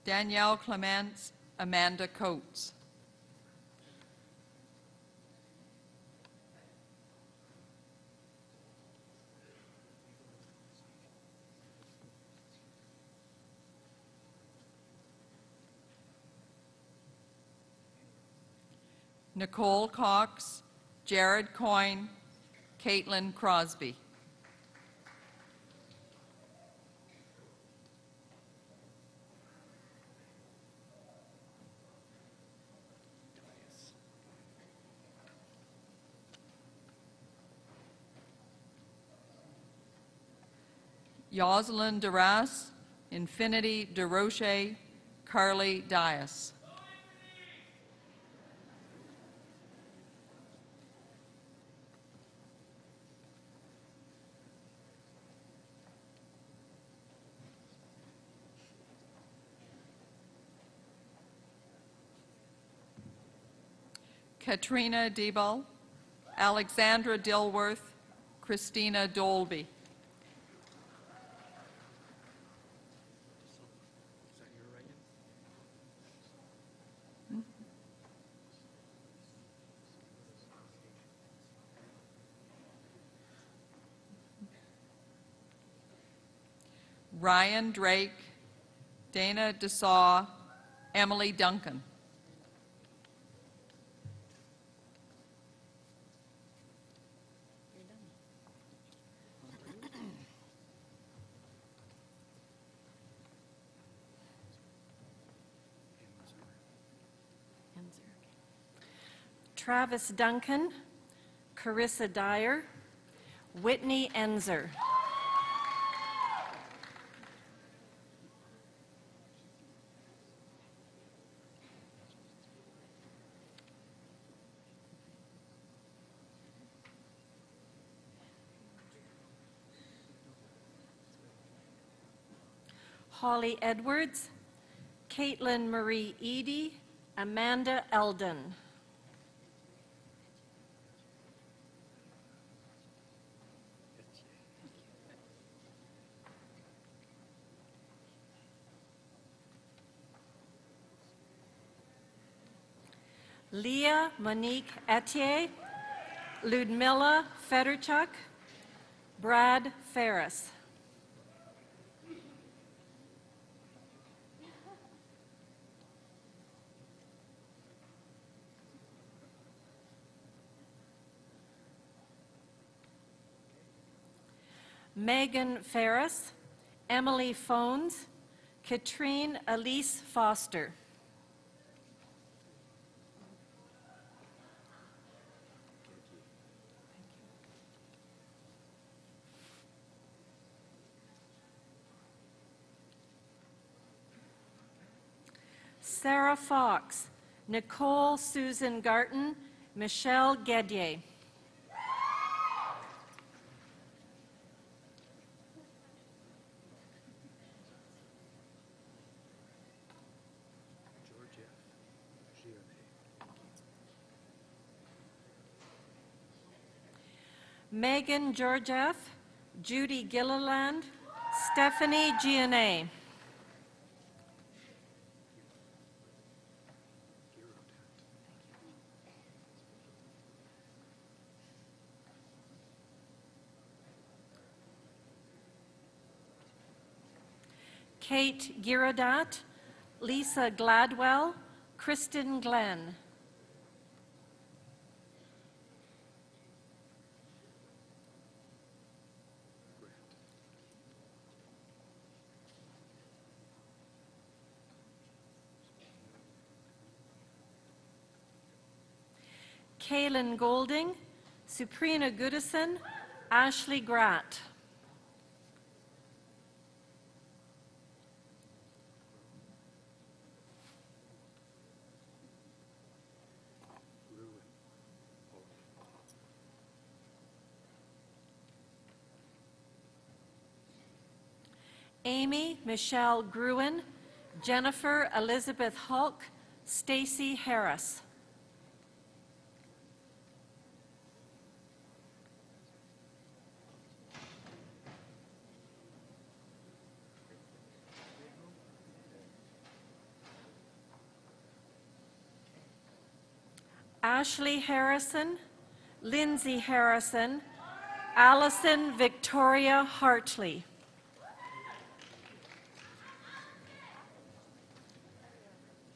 Danielle Clements, Amanda Coates. Nicole Cox, Jared Coyne, Caitlin Crosby. Yoselin Duras, Infinity DeRoche, Carly Dias. Katrina Diebel, Alexandra Dilworth, Christina Dolby. Ryan Drake, Dana DeSaw, Emily Duncan. Travis Duncan, Carissa Dyer, Whitney Enzer. Holly Edwards, Caitlin Marie Eady, Amanda Eldon. Leah Monique Etier, Ludmilla Federchuk, Brad Ferris. Megan Ferris, Emily Phones, Katrine Elise Foster. Sarah Fox, Nicole Susan Garton, Michelle Gedier. Megan Georgieff, Judy Gilliland, Stephanie Giannet. Kate Girodat, Lisa Gladwell, Kristen Glenn. Kaylin Golding, Suprina Goodison, Ashley Gratt. Amy Michelle Gruen, Jennifer Elizabeth Hulk, Stacy Harris. Ashley Harrison, Lindsay Harrison, Allison Victoria Hartley.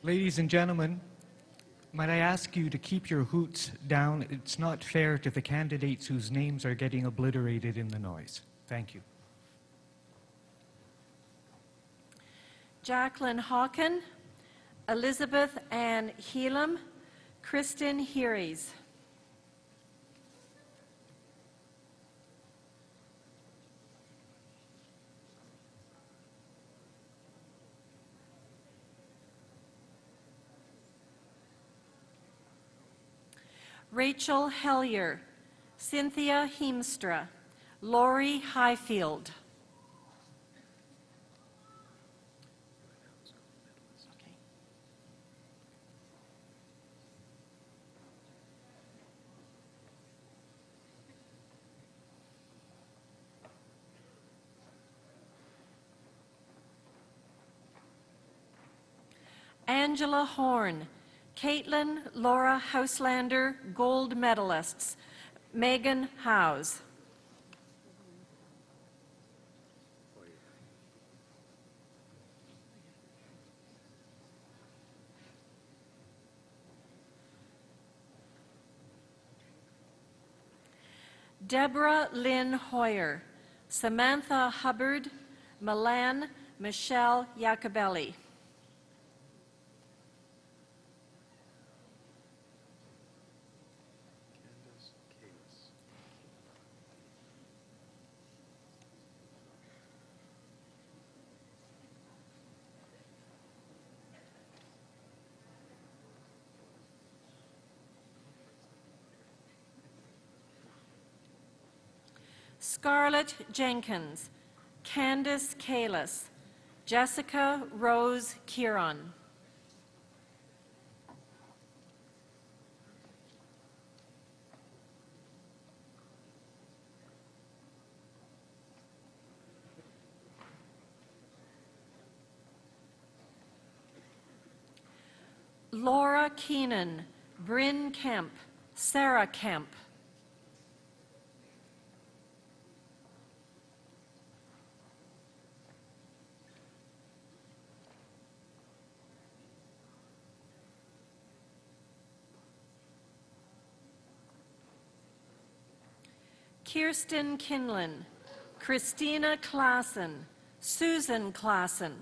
Ladies and gentlemen, might I ask you to keep your hoots down? It's not fair to the candidates whose names are getting obliterated in the noise. Thank you. Jacqueline Hawken, Elizabeth Ann Helam, Kristen Heeries. Rachel Hellier, Cynthia Heemstra, Lori Highfield. Angela Horn, Caitlin Laura Houselander, gold medalists. Megan Howes. Deborah Lynn Hoyer, Samantha Hubbard, Milan Michelle Iacobelli. Scarlett Jenkins, Candace Kalis, Jessica Rose Huron. Laura Keenan, Bryn Kemp, Sarah Kemp. Kirsten Kinlan, Christina Klassen, Susan Klassen.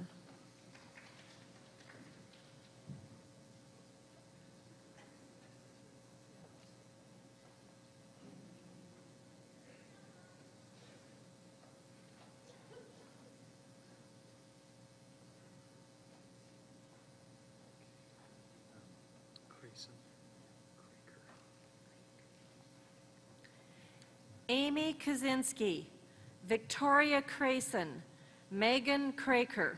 Amy Kaczynski, Victoria Crayson, Megan Craker.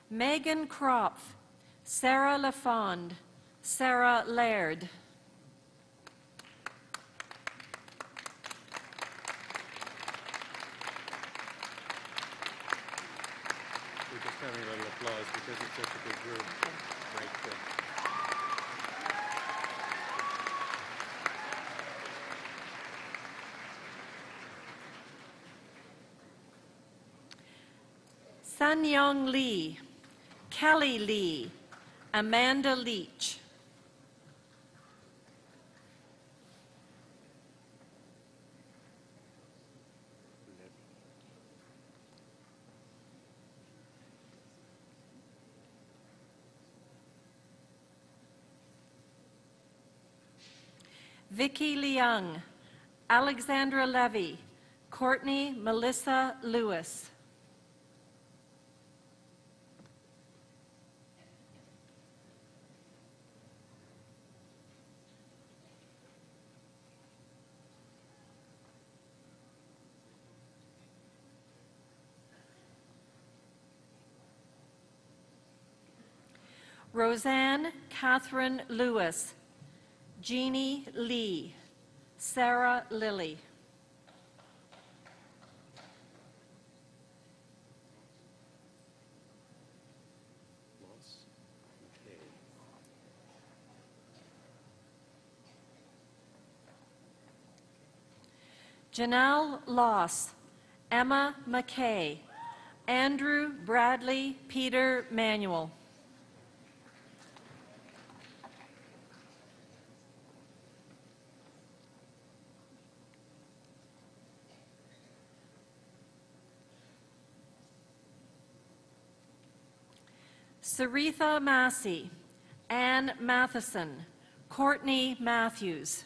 Megan Kropf, Sarah LaFond, Sarah Laird. We're just having a little applause because it's such a big group. Great. Sun-Young Lee, Kelly Lee, Amanda Leach. Vicky Leung, Alexandra Levy, Courtney Melissa Lewis. Roseanne Catherine Lewis, Jeannie Lee, Sarah Lilly. Janelle Loss, Emma McKay, Andrew Bradley Peter Manuel. Saritha Massey, Ann Matheson, Courtney Matthews.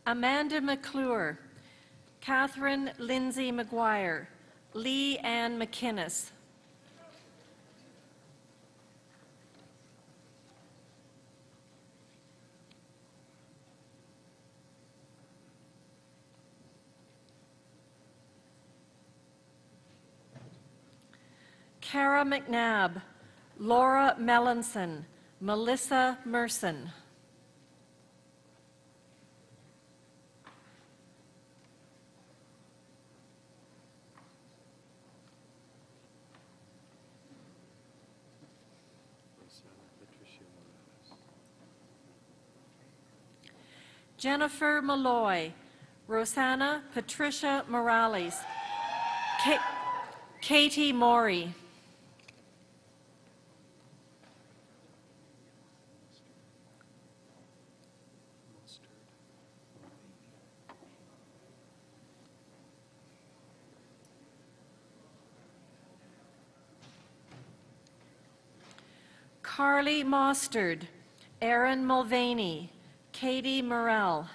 Amanda McClure, Catherine Lindsay McGuire, Lee Ann McInnes. Kara McNabb, Laura Melanson, Melissa Merson. Jennifer Malloy, Rosanna Patricia Morales, Katie Morey. Carly Mostard, Erin Mulvaney, Katie Morrell.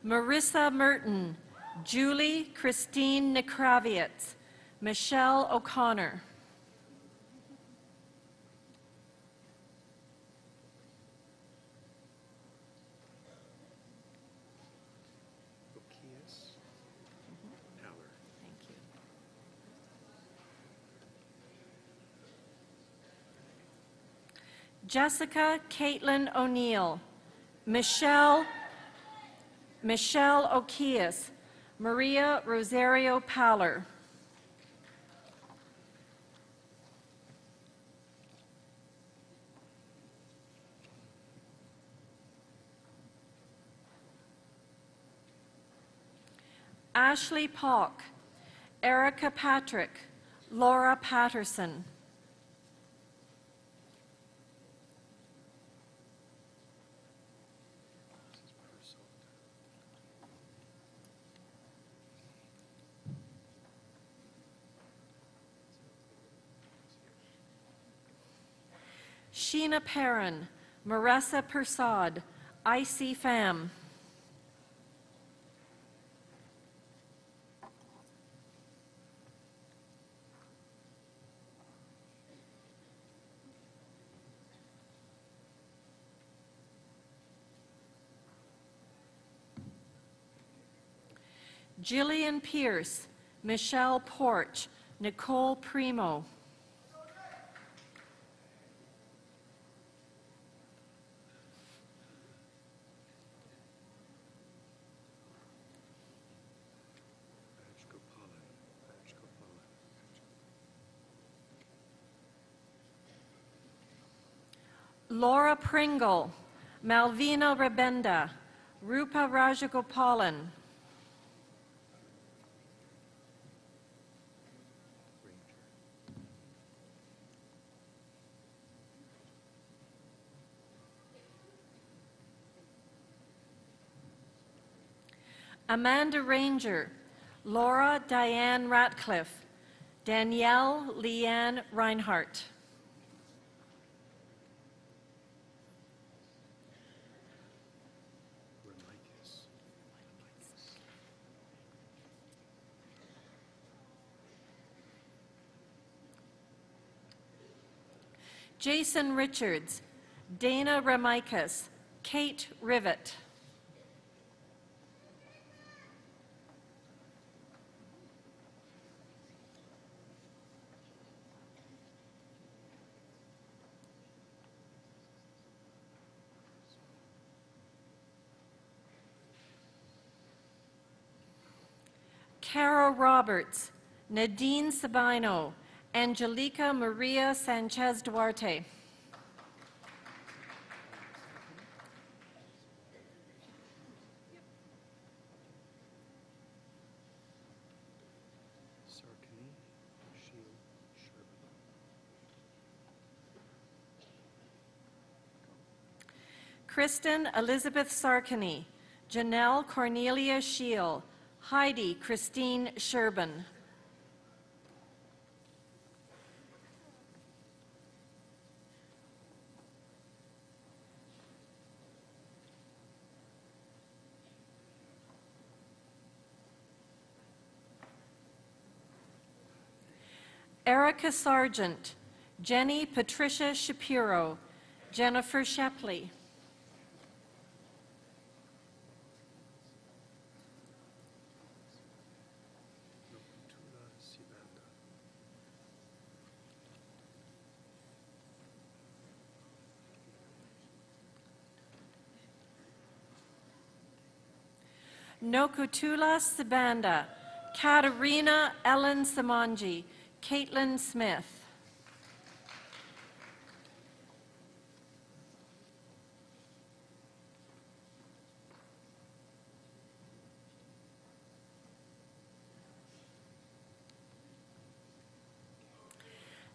Marissa Merton, Julie Christine Nekravietz, Michelle O'Connor. Thank you. Jessica Caitlin O'Neill, Michelle Okias, Maria Rosario Paller. Ashley Pauk, Erica Patrick, Laura Patterson. Sheena Perrin, Marissa Persad, Icy Pham. Jillian Pierce, Michelle Porch, Nicole Primo. Laura Pringle, Malvina Rabenda, Rupa Rajagopalan. Amanda Ranger, Laura Diane Ratcliffe, Danielle Leanne Reinhardt. Jason Richards, Dana Ramikis, Kate Rivet. Cara Roberts, Nadine Sabino, Angelica Maria Sanchez Duarte. Kristen Elizabeth Sarkany, Janelle Cornelia Scheel, Heidi Christine Sherban. Erica Sargent, Jenny Patricia Shapiro, Jennifer Shepley. Nokutula Sibanda, Katerina Ellen Samanji, Caitlin Smith.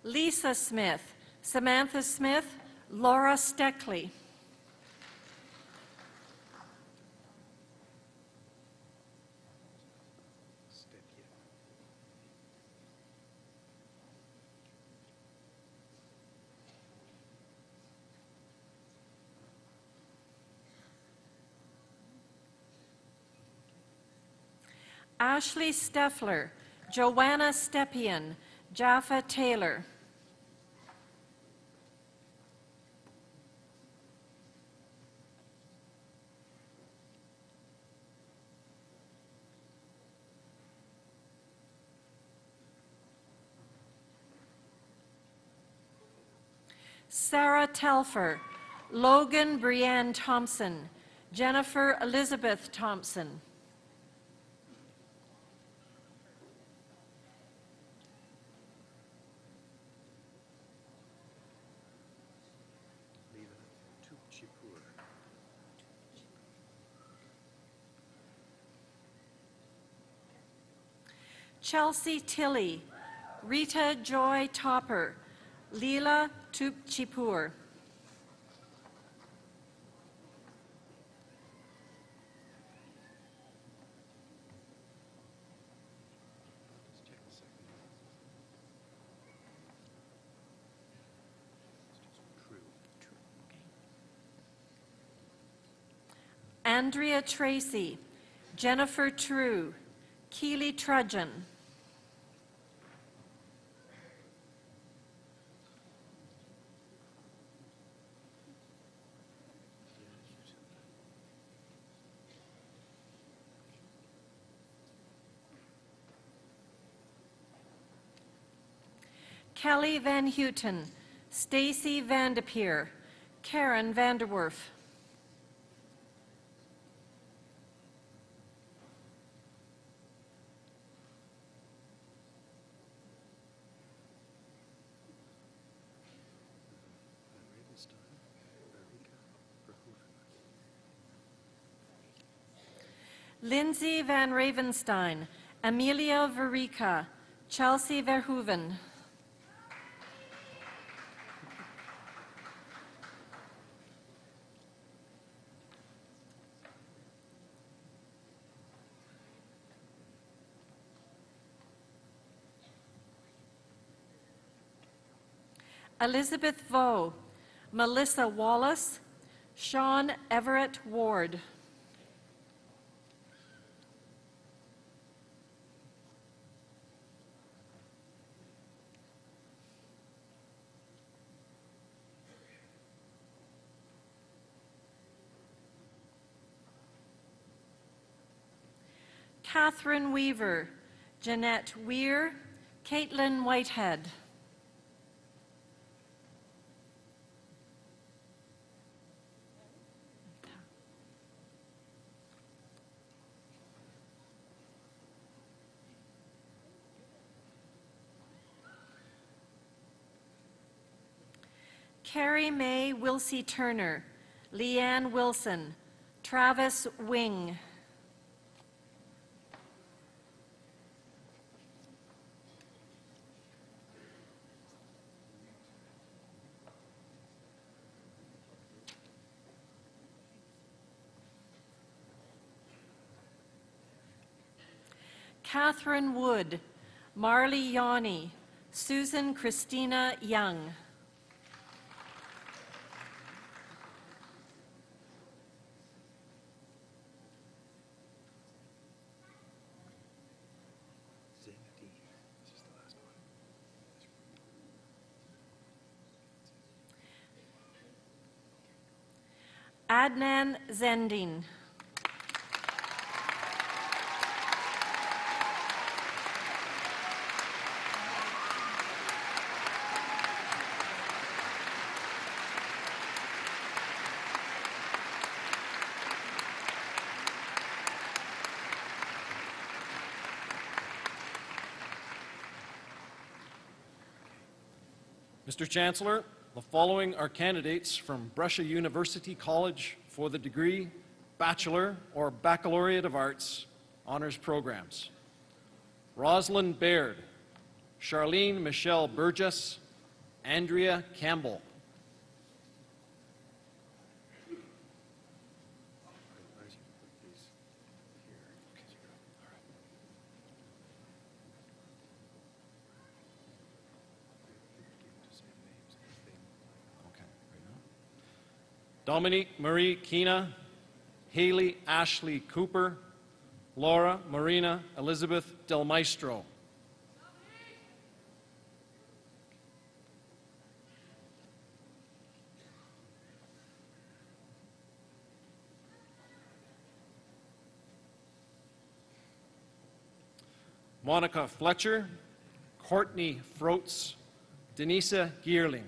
Lisa Smith, Samantha Smith, Laura Steckley. Ashley Steffler, Joanna Stepien, Jaffa Taylor. Sarah Telfer, Logan Brianne Thompson, Jennifer Elizabeth Thompson. Chelsea Tilley, Rita Joy Topper, Leela Tupchipur. Andrea Tracy, Jennifer True, Keely Trudgeon. Kelly Van Houten, Stacy Vandepeer, Karen Vanderwerf. Lindsay Van Ravenstein, Amelia Verica, Chelsea Verhoeven. Elizabeth Vaux, Melissa Wallace, Sean Everett Ward. Catherine Weaver, Jeanette Weir, Caitlin Whitehead. Carrie Mae Wilsey Turner, Leanne Wilson, Travis Wing. Catherine Wood, Marley Yanni, Susan Christina Young. Adnan Zendin. Mr. Chancellor, the following are candidates from Brescia University College for the degree Bachelor or Baccalaureate of Arts honors programs. Rosalind Baird, Charlene Michelle Burgess, Andrea Campbell. Dominique Marie Keena, Haley Ashley Cooper, Laura Marina Elizabeth Del Maestro. Monica Fletcher, Courtney Froats, Denisa Geerling.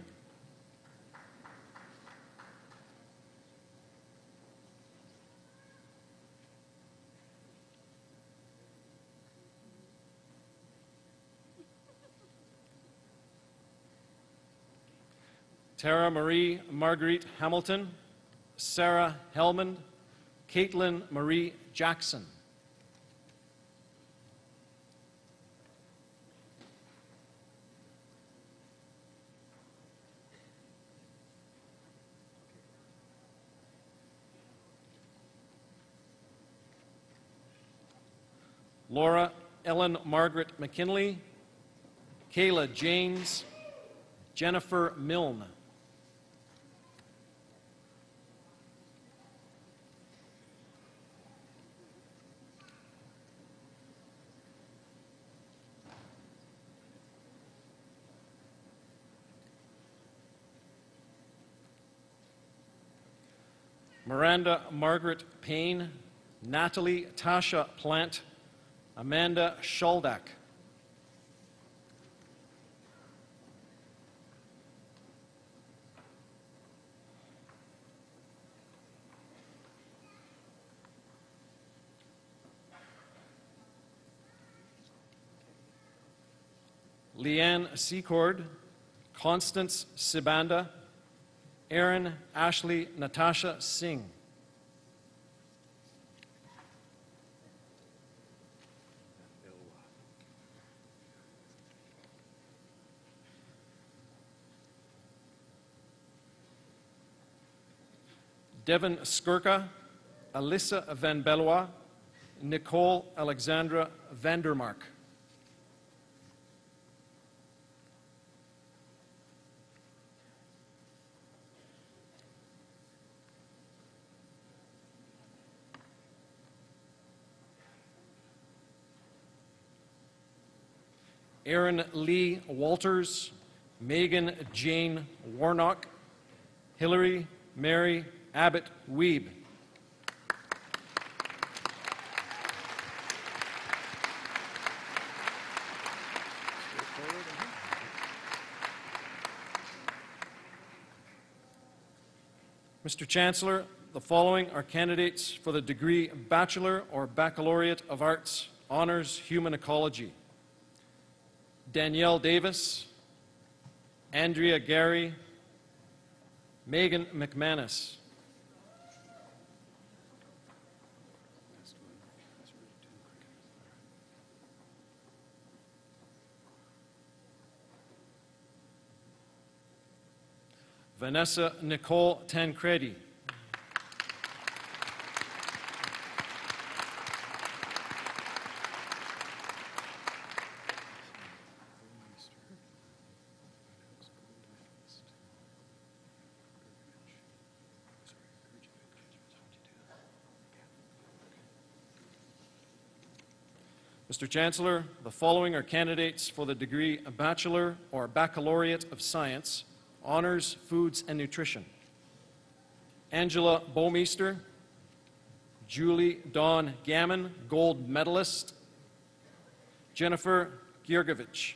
Tara Marie Marguerite Hamilton, Sarah Hellman, Caitlin Marie Jackson. Laura Ellen Margaret McKinley, Kayla James, Jennifer Milne. Miranda Margaret Payne, Natalie Tasha Plant, Amanda Scholdak. Leanne Secord, Constance Sibanda, Erin Ashley Natasha Singh. Devin Skirka, Alyssa Van Belois, Nicole Alexandra Vandermark. Erin Lee Walters, Megan Jane Warnock, Hillary Mary Abbott Weeb. Mr. Chancellor, the following are candidates for the degree Bachelor or Baccalaureate of Arts, Honors Human Ecology. Danielle Davis, Andrea Gary, Megan McManus. Vanessa Nicole Tancredi. Mr. Chancellor, the following are candidates for the degree Bachelor or Baccalaureate of Science, Honors Foods and Nutrition. Angela Bomeister, Julie Dawn Gammon, gold medalist. Jennifer Giergovich.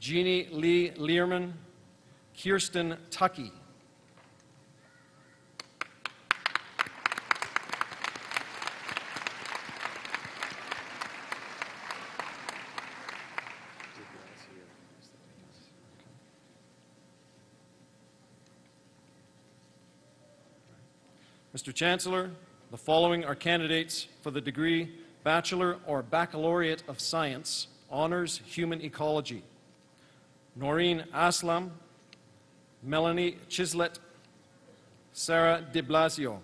Jeannie Lee Learman, Kirsten Tuckey. Mr. Chancellor, the following are candidates for the degree Bachelor or Baccalaureate of Science, Honors Human Ecology. Noreen Aslam, Melanie Chislett, Sarah de Blasio.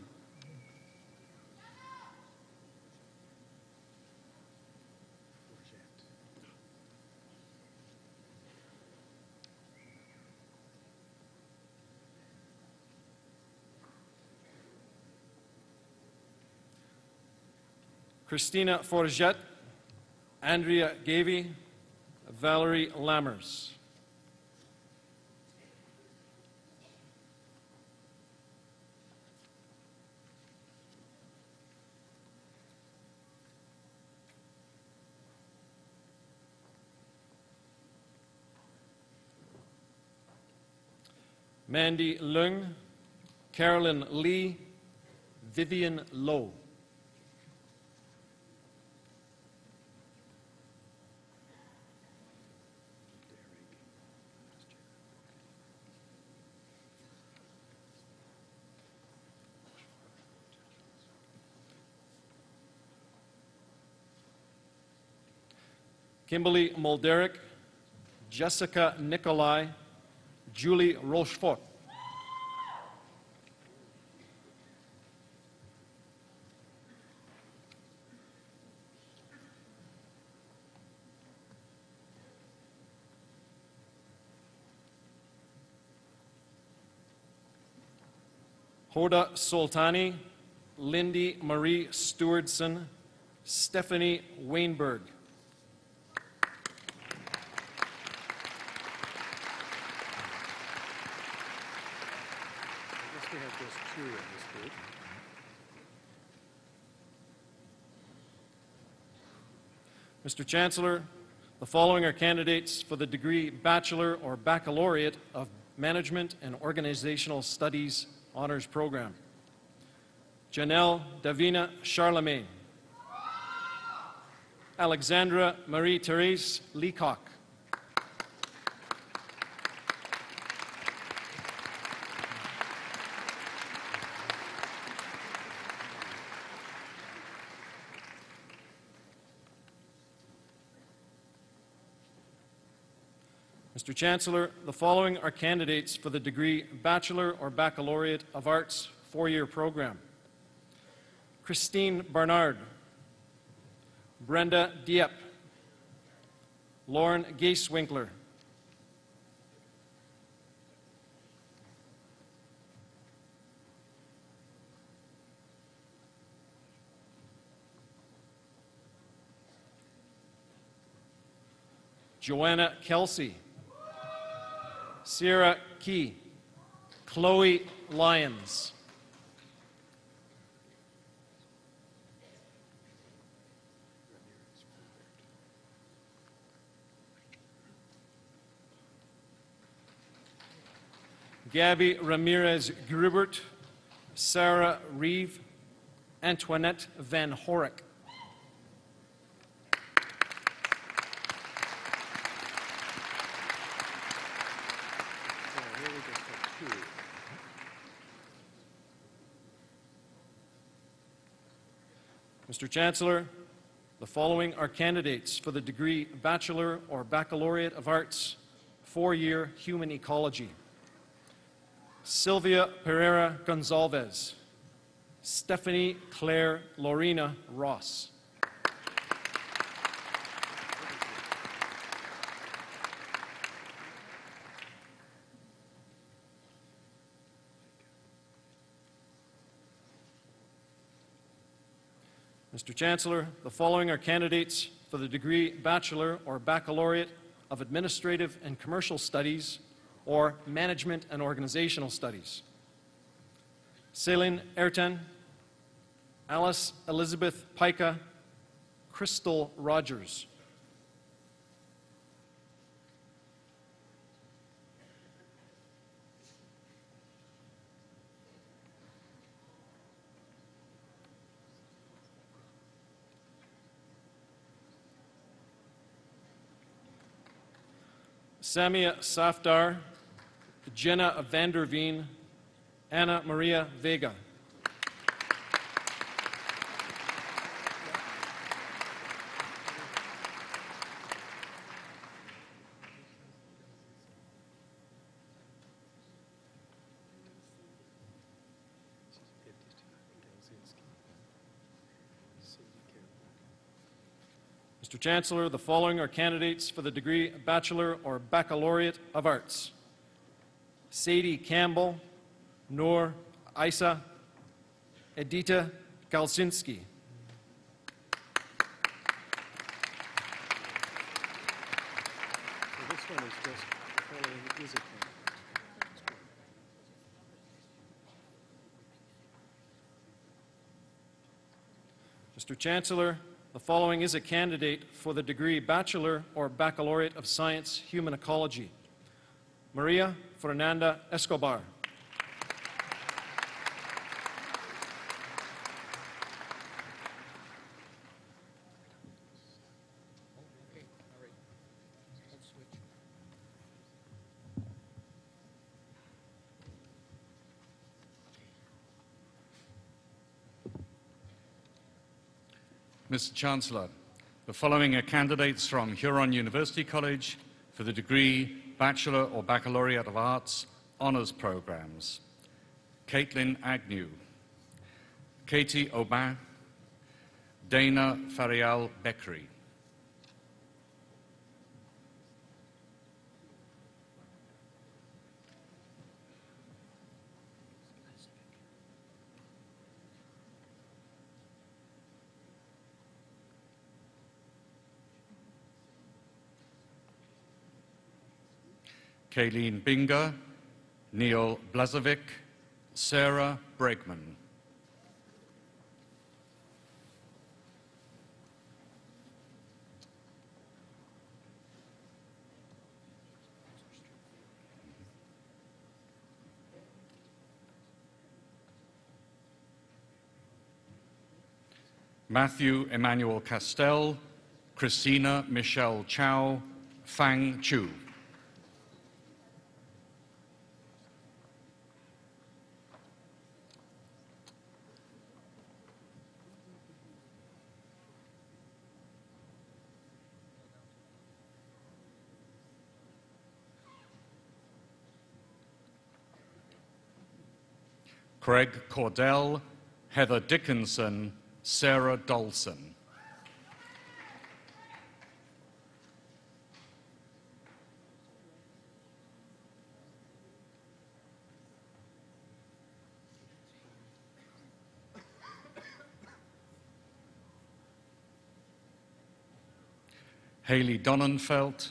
Christina Forget, Andrea Gavey, Valerie Lammers. Mandy Leung, Carolyn Lee, Vivian Lowe. Kimberly Mulderick, Jessica Nicolai, Julie Rochefort. Hoda Soltani, Lindy Marie Stewardson, Stephanie Weinberg. Mr. Chancellor, the following are candidates for the degree Bachelor or Baccalaureate of Management and Organizational Studies Honors Program. Janelle Davina Charlemagne. Alexandra Marie-Therese Leacock. Mr. Chancellor, the following are candidates for the degree Bachelor or Baccalaureate of Arts four-year program. Christine Barnard, Brenda Dieppe, Lauren Gaiswinkler, Joanna Kelsey, Sierra Key, Chloe Lyons, Gabby Ramirez Grubert, Sarah Reeve, Antoinette Van Horick. Mr. Chancellor, the following are candidates for the degree Bachelor or Baccalaureate of Arts, four-year Human Ecology. Sylvia Pereira Gonzalez, Stephanie Claire Lorena Ross. Mr. Chancellor, the following are candidates for the degree Bachelor or Baccalaureate of Administrative and Commercial Studies or Management and Organizational Studies. Céline Erten, Alice Elizabeth Pica, Crystal Rogers. Samia Safdar, Jenna Vanderveen, Anna Maria Vega. Mr. Chancellor, the following are candidates for the degree Bachelor or Baccalaureate of Arts: Sadie Campbell, Noor Isa, Edita Galsinski. This one is just following Isaac. Mr. Chancellor, the following is a candidate for the degree Bachelor or Baccalaureate of Science, Human Ecology: Maria Fernanda Escobar. Mr. Chancellor, the following are candidates from Huron University College for the degree Bachelor or Baccalaureate of Arts honours programs: Caitlin Agnew, Katie Aubin, Dana Farial Beckery. Kayleen Binger, Neil Blazovic, Sarah Bregman. Matthew Emmanuel Castell, Christina Michelle Chow, Fang Chu. Craig Cordell, Heather Dickinson, Sarah Dolson. Haley Donnenfeld,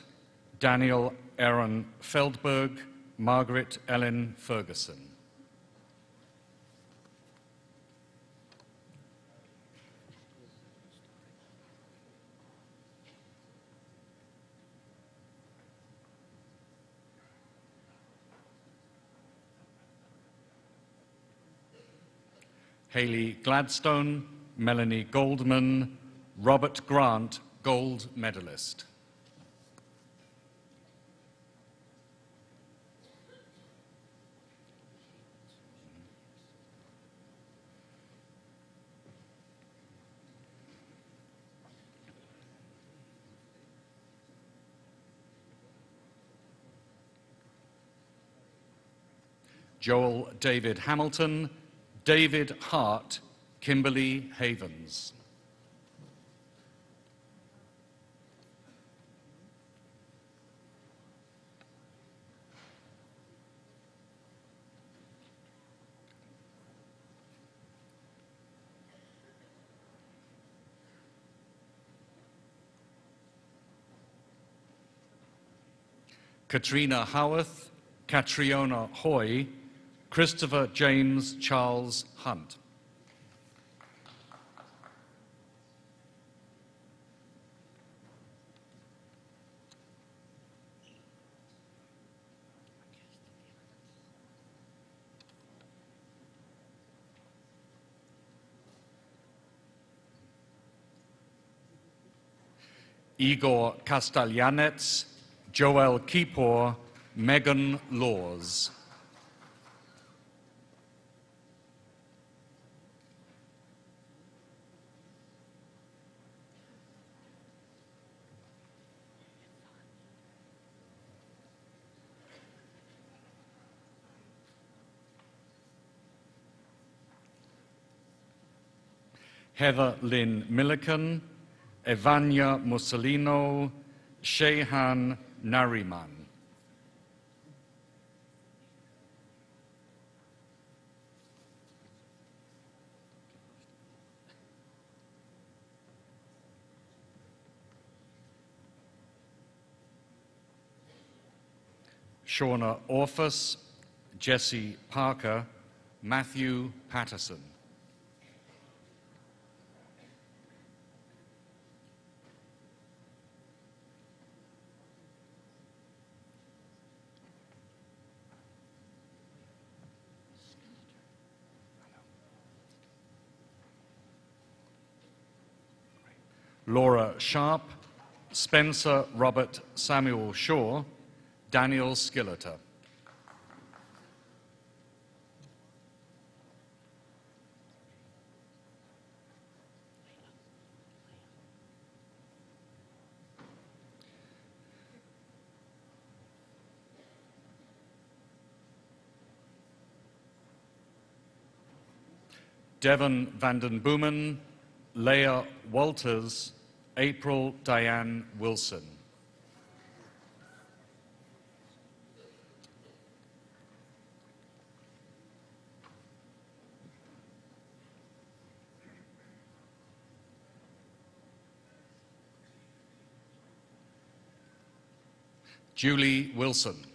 Daniel Aaron Feldberg, Margaret Ellen Ferguson. Haley Gladstone, Melanie Goldman, Robert Grant, gold medalist. Joel David Hamilton, David Hart, Kimberly Havens. Katrina Howarth, Catriona Hoy, Christopher James Charles Hunt. Igor Kasteljanets, Joel Kipor, Megan Laws. Heather Lynn Milliken, Evanya Mussolino, Shehan Nariman. Shauna Orphus, Jesse Parker, Matthew Patterson. Laura Sharp, Spencer Robert Samuel Shaw, Daniel Skilleter. Devon Vanden Boomen, Leah Walters, April Diane Wilson. Julie Wilson.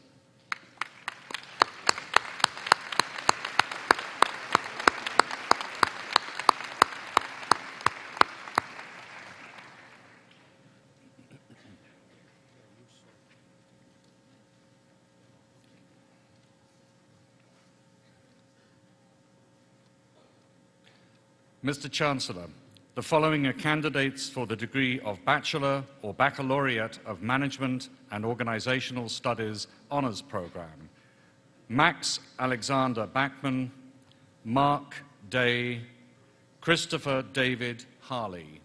Mr. Chancellor, the following are candidates for the degree of Bachelor or Baccalaureate of Management and Organizational Studies Honours Program. Max Alexander Backman, Mark Day, Christopher David Harley.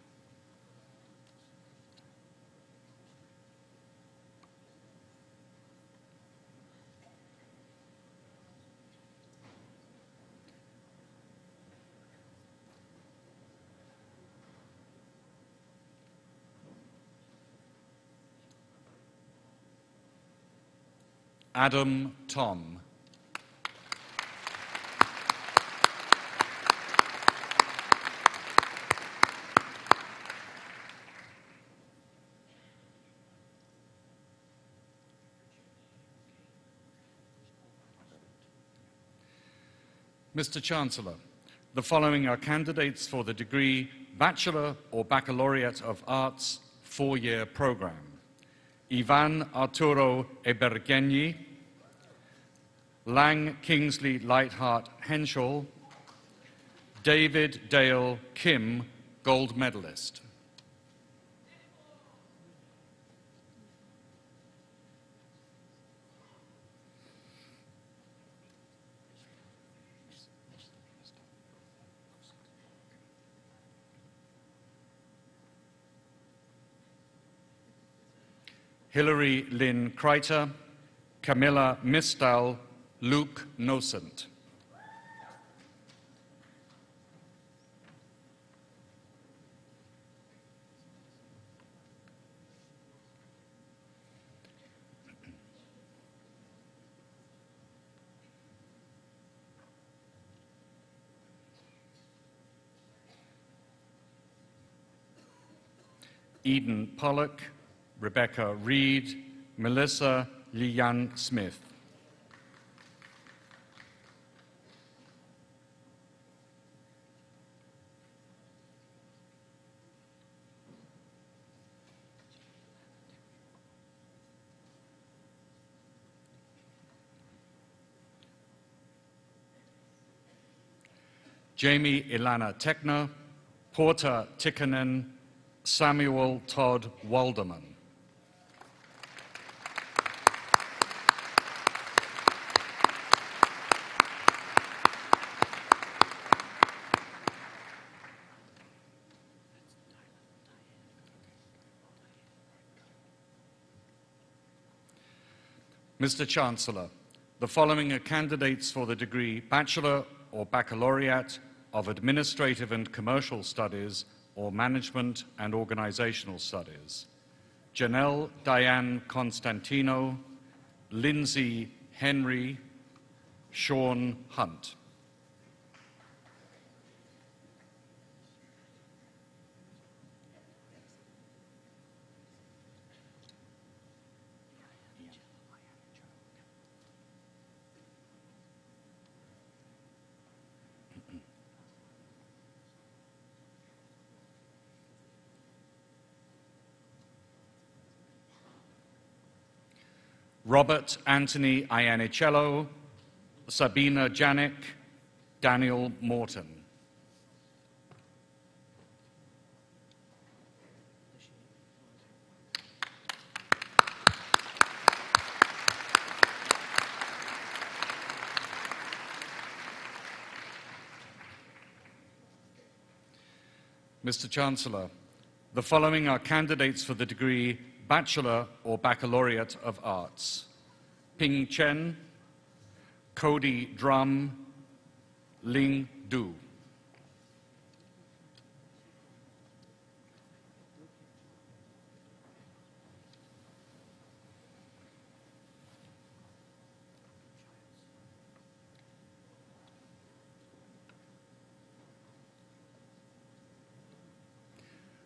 Adam Tom. Mr. Chancellor, the following are candidates for the degree Bachelor or Baccalaureate of Arts 4-year program. Ivan Arturo Ebergeni, Lang Kingsley Lightheart Henshaw, David Dale Kim, gold medalist. Hilary Lynn Kreiter, Camilla Mistal, Luke Nocent. Eden Pollock, Rebecca Reed, Melissa Leanne Smith. Jamie Ilana Techner, Porter Tikkanen, Samuel Todd Walderman. Mr. Chancellor, the following are candidates for the degree Bachelor or Baccalaureate of Administrative and Commercial Studies or Management and Organizational Studies. Janelle Diane Constantino, Lindsay Henry, Sean Hunt. Robert Anthony Iannicello, Sabina Janik, Daniel Morton. Mr. Chancellor, the following are candidates for the degree Bachelor or Baccalaureate of Arts: Ping Chen, Cody Drum, Ling Du.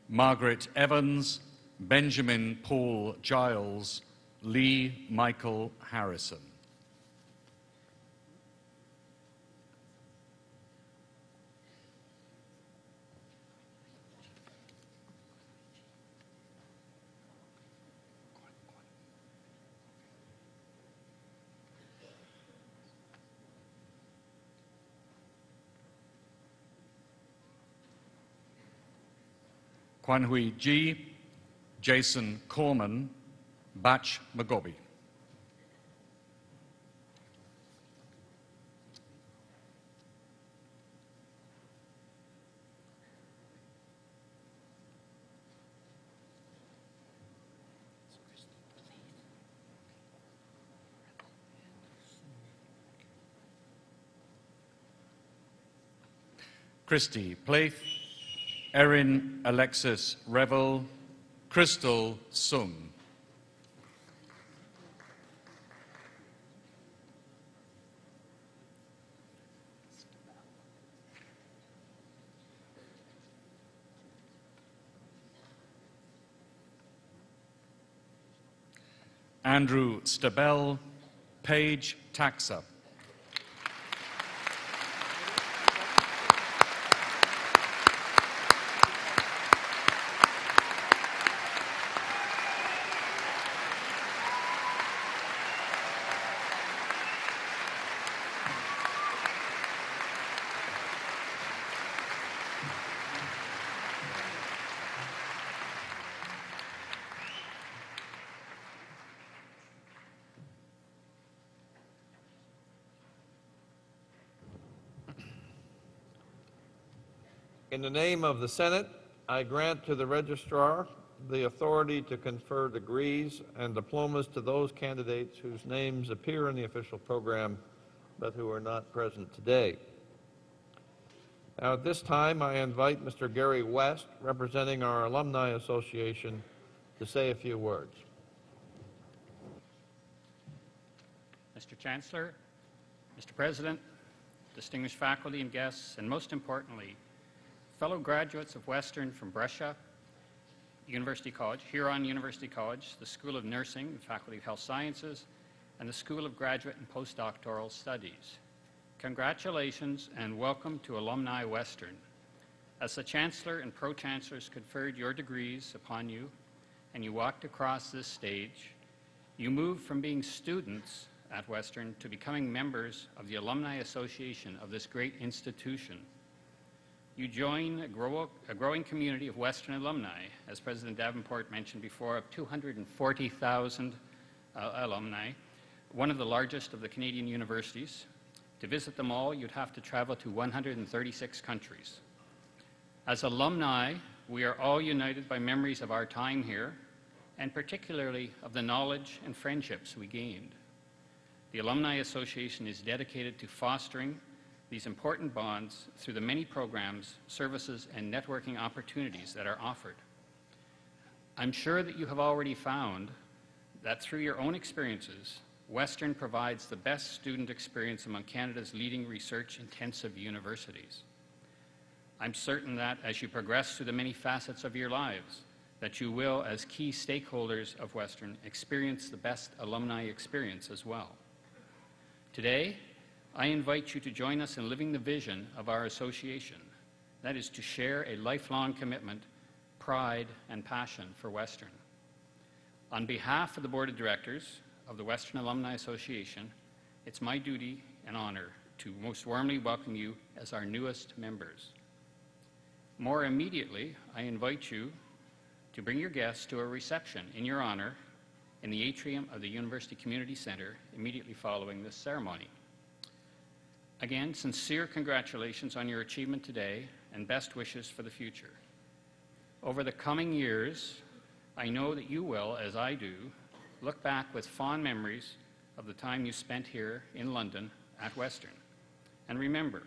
Margaret Evans, Benjamin Paul Giles, Lee Michael Harrison. Kwan Hui Ji, Jason Corman, Bach Magobi. Christy Plath, Erin Alexis Revel, Crystal Sung. Andrew Stabell, Paige Taxa. In the name of the Senate, I grant to the Registrar the authority to confer degrees and diplomas to those candidates whose names appear in the official program but who are not present today. Now, at this time, I invite Mr. Gary West, representing our Alumni Association, to say a few words. Mr. Chancellor, Mr. President, distinguished faculty and guests, and most importantly, fellow graduates of Western from Brescia University College, Huron University College, the School of Nursing, the Faculty of Health Sciences, and the School of Graduate and Postdoctoral Studies. Congratulations and welcome to Alumni Western. As the Chancellor and Pro-Chancellors conferred your degrees upon you and you walked across this stage, you moved from being students at Western to becoming members of the Alumni Association of this great institution. You join a growing community of Western alumni, as President Davenport mentioned before, of 240,000 alumni, one of the largest of the Canadian universities. To visit them all, you'd have to travel to 136 countries. As alumni, we are all united by memories of our time here, and particularly of the knowledge and friendships we gained. The Alumni Association is dedicated to fostering these important bonds through the many programs, services, and networking opportunities that are offered. I'm sure that you have already found that through your own experiences, Western provides the best student experience among Canada's leading research-intensive universities. I'm certain that as you progress through the many facets of your lives, that you will, as key stakeholders of Western, experience the best alumni experience as well. Today, I invite you to join us in living the vision of our association. That is to share a lifelong commitment, pride, and passion for Western. On behalf of the Board of Directors of the Western Alumni Association, it's my duty and honor to most warmly welcome you as our newest members. More immediately, I invite you to bring your guests to a reception in your honor in the atrium of the University Community Center immediately following this ceremony. Again, sincere congratulations on your achievement today and best wishes for the future. Over the coming years, I know that you will, as I do, look back with fond memories of the time you spent here in London at Western. And remember,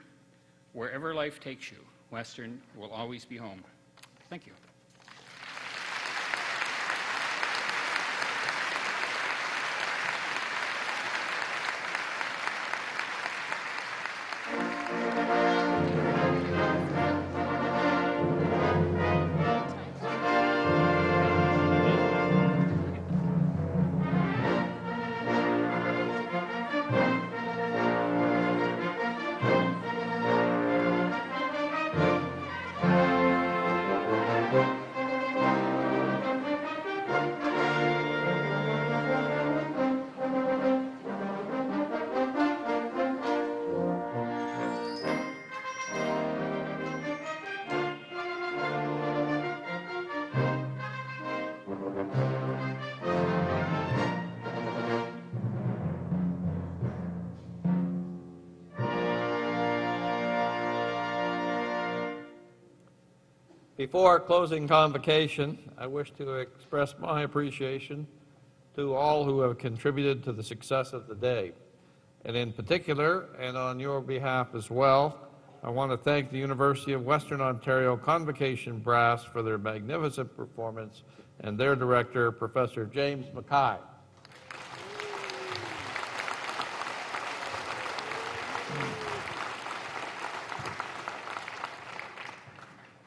wherever life takes you, Western will always be home. Thank you. Before closing convocation, I wish to express my appreciation to all who have contributed to the success of the day. And in particular, and on your behalf as well, I want to thank the University of Western Ontario Convocation Brass for their magnificent performance and their director, Professor James Mackay.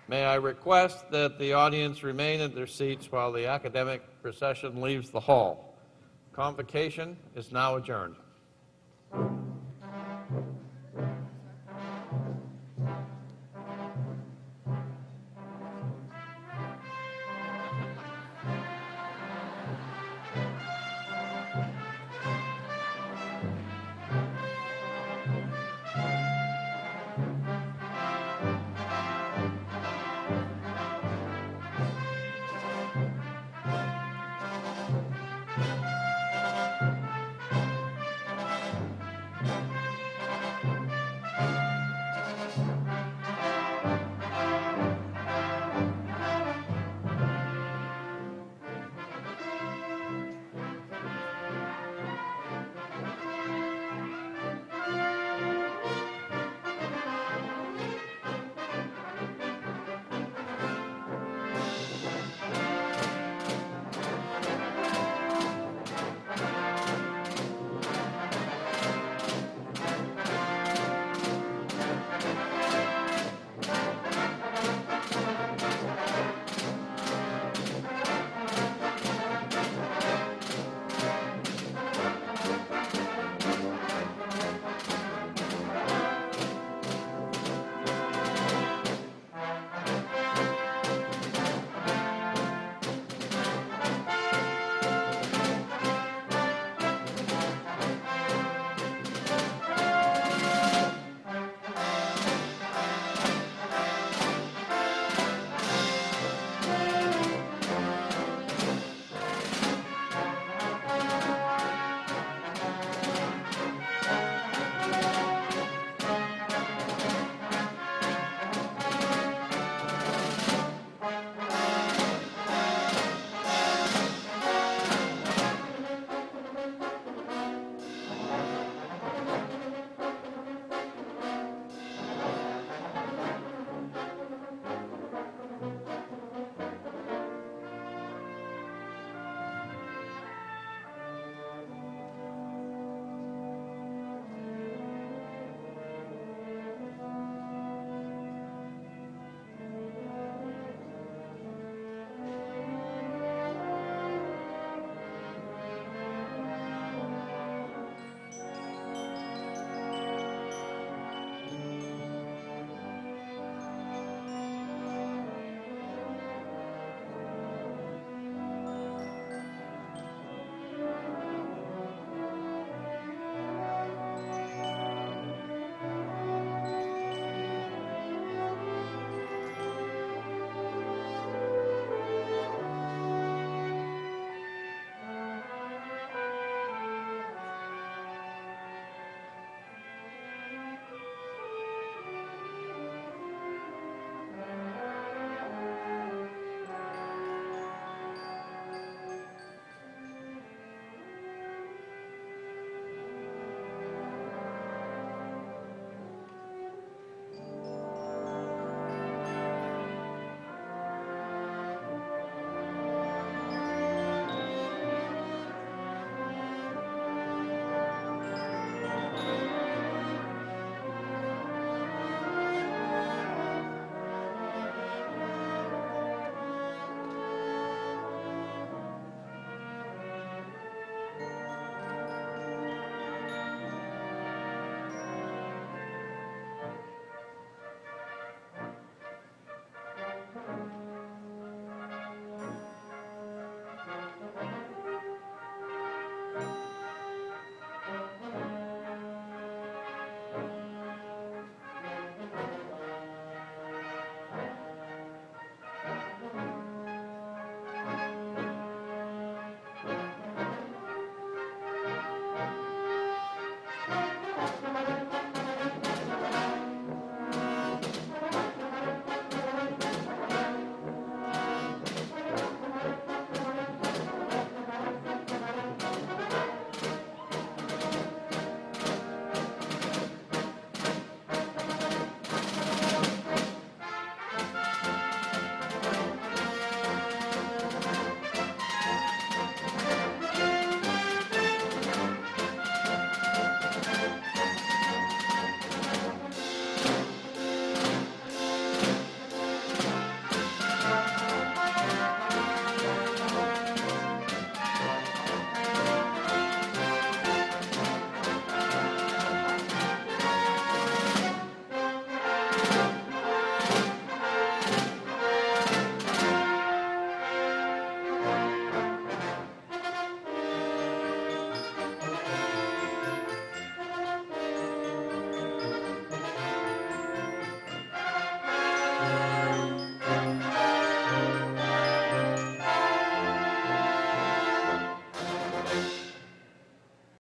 May I request that the audience remain in their seats while the academic procession leaves the hall. Convocation is now adjourned.